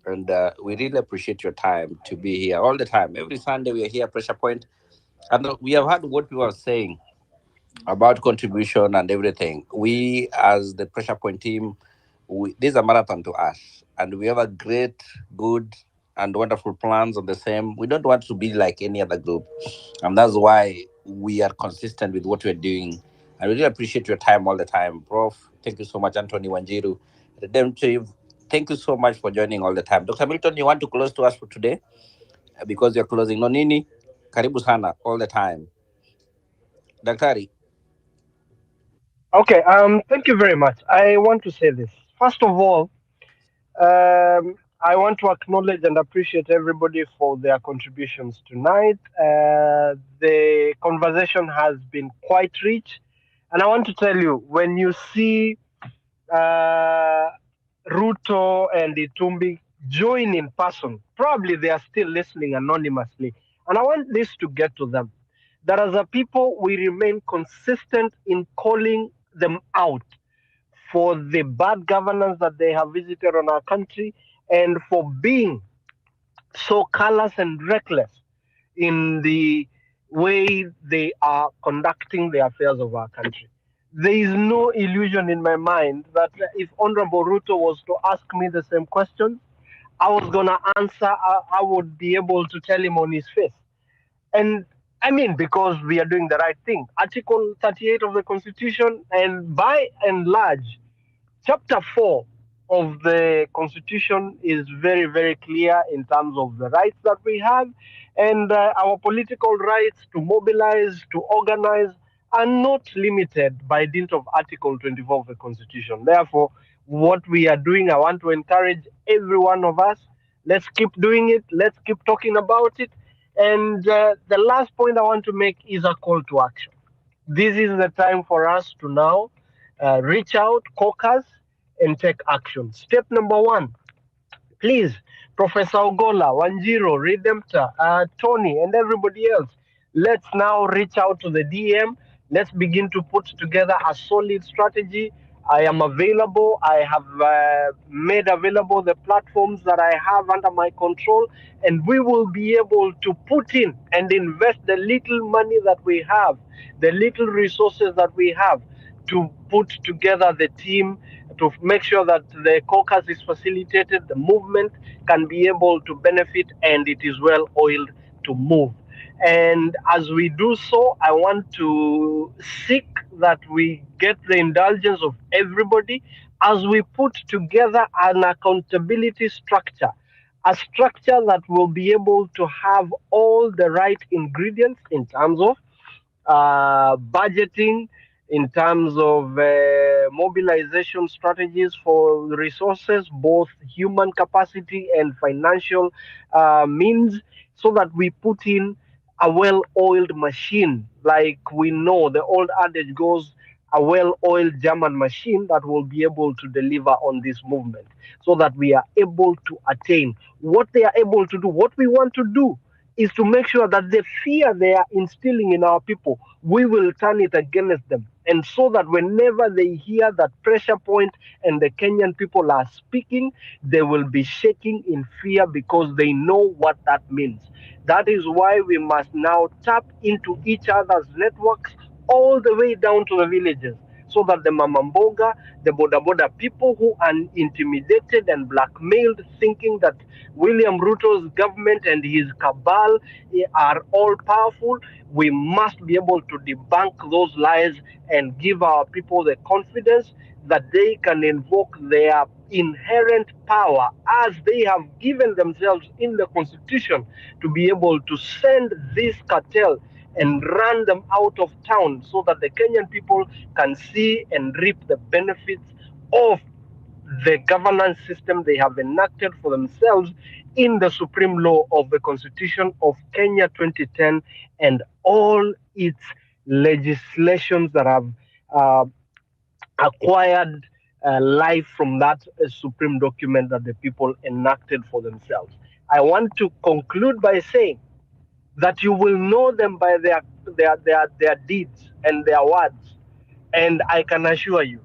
And we really appreciate your time to be here all the time. Every Sunday we are here, Pressure Point. And we have heard what people are saying about contribution and everything. We, as the Pressure Point team, this is a marathon to us. And we have a great, good, and wonderful plans on the same. We don't want to be like any other group. And that's why we are consistent with what we're doing. I really appreciate your time all the time. Prof, thank you so much. Anthony Wanjiru, Redemptive, thank you so much for joining all the time. Dr. Milton, you want to close to us for today? Because you're closing. Nonini, karibu sana all the time. Daktari. Okay, thank you very much. I want to say this. First of all, I want to acknowledge and appreciate everybody for their contributions tonight. The conversation has been quite rich. And I want to tell you, when you see Ruto and Itumbi join in person, probably they are still listening anonymously. And I want this to get to them. That as a people, we remain consistent in calling them out for the bad governance that they have visited on our country and for being so callous and reckless in the way they are conducting the affairs of our country. There is no illusion in my mind that if Honorable Ruto was to ask me the same question, I was going to answer, I would be able to tell him on his face. And I mean, because we are doing the right thing. Article 38 of the Constitution, and by and large, Chapter 4 of the Constitution is very, very clear in terms of the rights that we have, and our political rights to mobilize, to organize, are not limited by dint of Article 24 of the Constitution. Therefore, what we are doing, I want to encourage every one of us, let's keep doing it, let's keep talking about it. And the last point I want to make is a call to action. This is the time for us to now reach out, caucus, and take action. Step number one, please, Professor Ogola, Wanjiro, Redemptor, Tony, and everybody else, let's now reach out to the DM. Let's begin to put together a solid strategy. I am available. I have made available the platforms that I have under my control, and we will be able to put in and invest the little money that we have, the little resources that we have, to put together the team, to make sure that the caucus is facilitated, the movement can be able to benefit, and it is well oiled to move. And as we do so, I want to seek that we get the indulgence of everybody as we put together an accountability structure, a structure that will be able to have all the right ingredients in terms of budgeting, in terms of mobilization strategies for resources, both human capacity and financial means, so that we put in a well-oiled machine. Like we know, the old adage goes, a well-oiled German machine that will be able to deliver on this movement, so that we are able to attain what they are able to do. What we want to do is to make sure that the fear they are instilling in our people, we will turn it against them. And so that whenever they hear that pressure point and the Kenyan people are speaking, they will be shaking in fear because they know what that means. That is why we must now tap into each other's networks all the way down to the villages, so that the Mamamboga, the Boda Boda people who are intimidated and blackmailed, thinking that William Ruto's government and his cabal are all powerful, we must be able to debunk those lies and give our people the confidence that they can invoke their inherent power, as they have given themselves in the Constitution, to be able to send this cartel and run them out of town, so that the Kenyan people can see and reap the benefits of the governance system they have enacted for themselves in the supreme law of the Constitution of Kenya 2010 and all its legislations that have uh, acquired life from that supreme document that the people enacted for themselves. I want to conclude by saying that you will know them by their deeds and their words. And I can assure you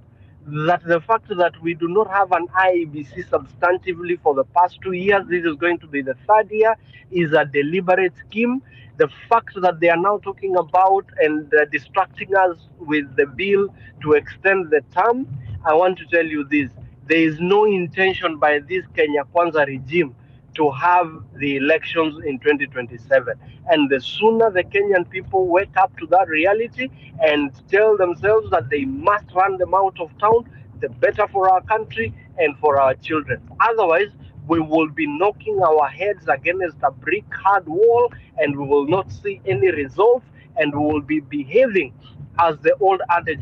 that the fact that we do not have an IEBC substantively for the past 2 years, this is going to be the third year, is a deliberate scheme. The fact that they are now talking about and distracting us with the bill to extend the term, I want to tell you this: there is no intention by this Kenya Kwanza regime to have the elections in 2027. And the sooner the Kenyan people wake up to that reality and tell themselves that they must run them out of town, the better for our country and for our children. Otherwise, we will be knocking our heads against a brick hard wall, and we will not see any results, and we will be behaving as the old adage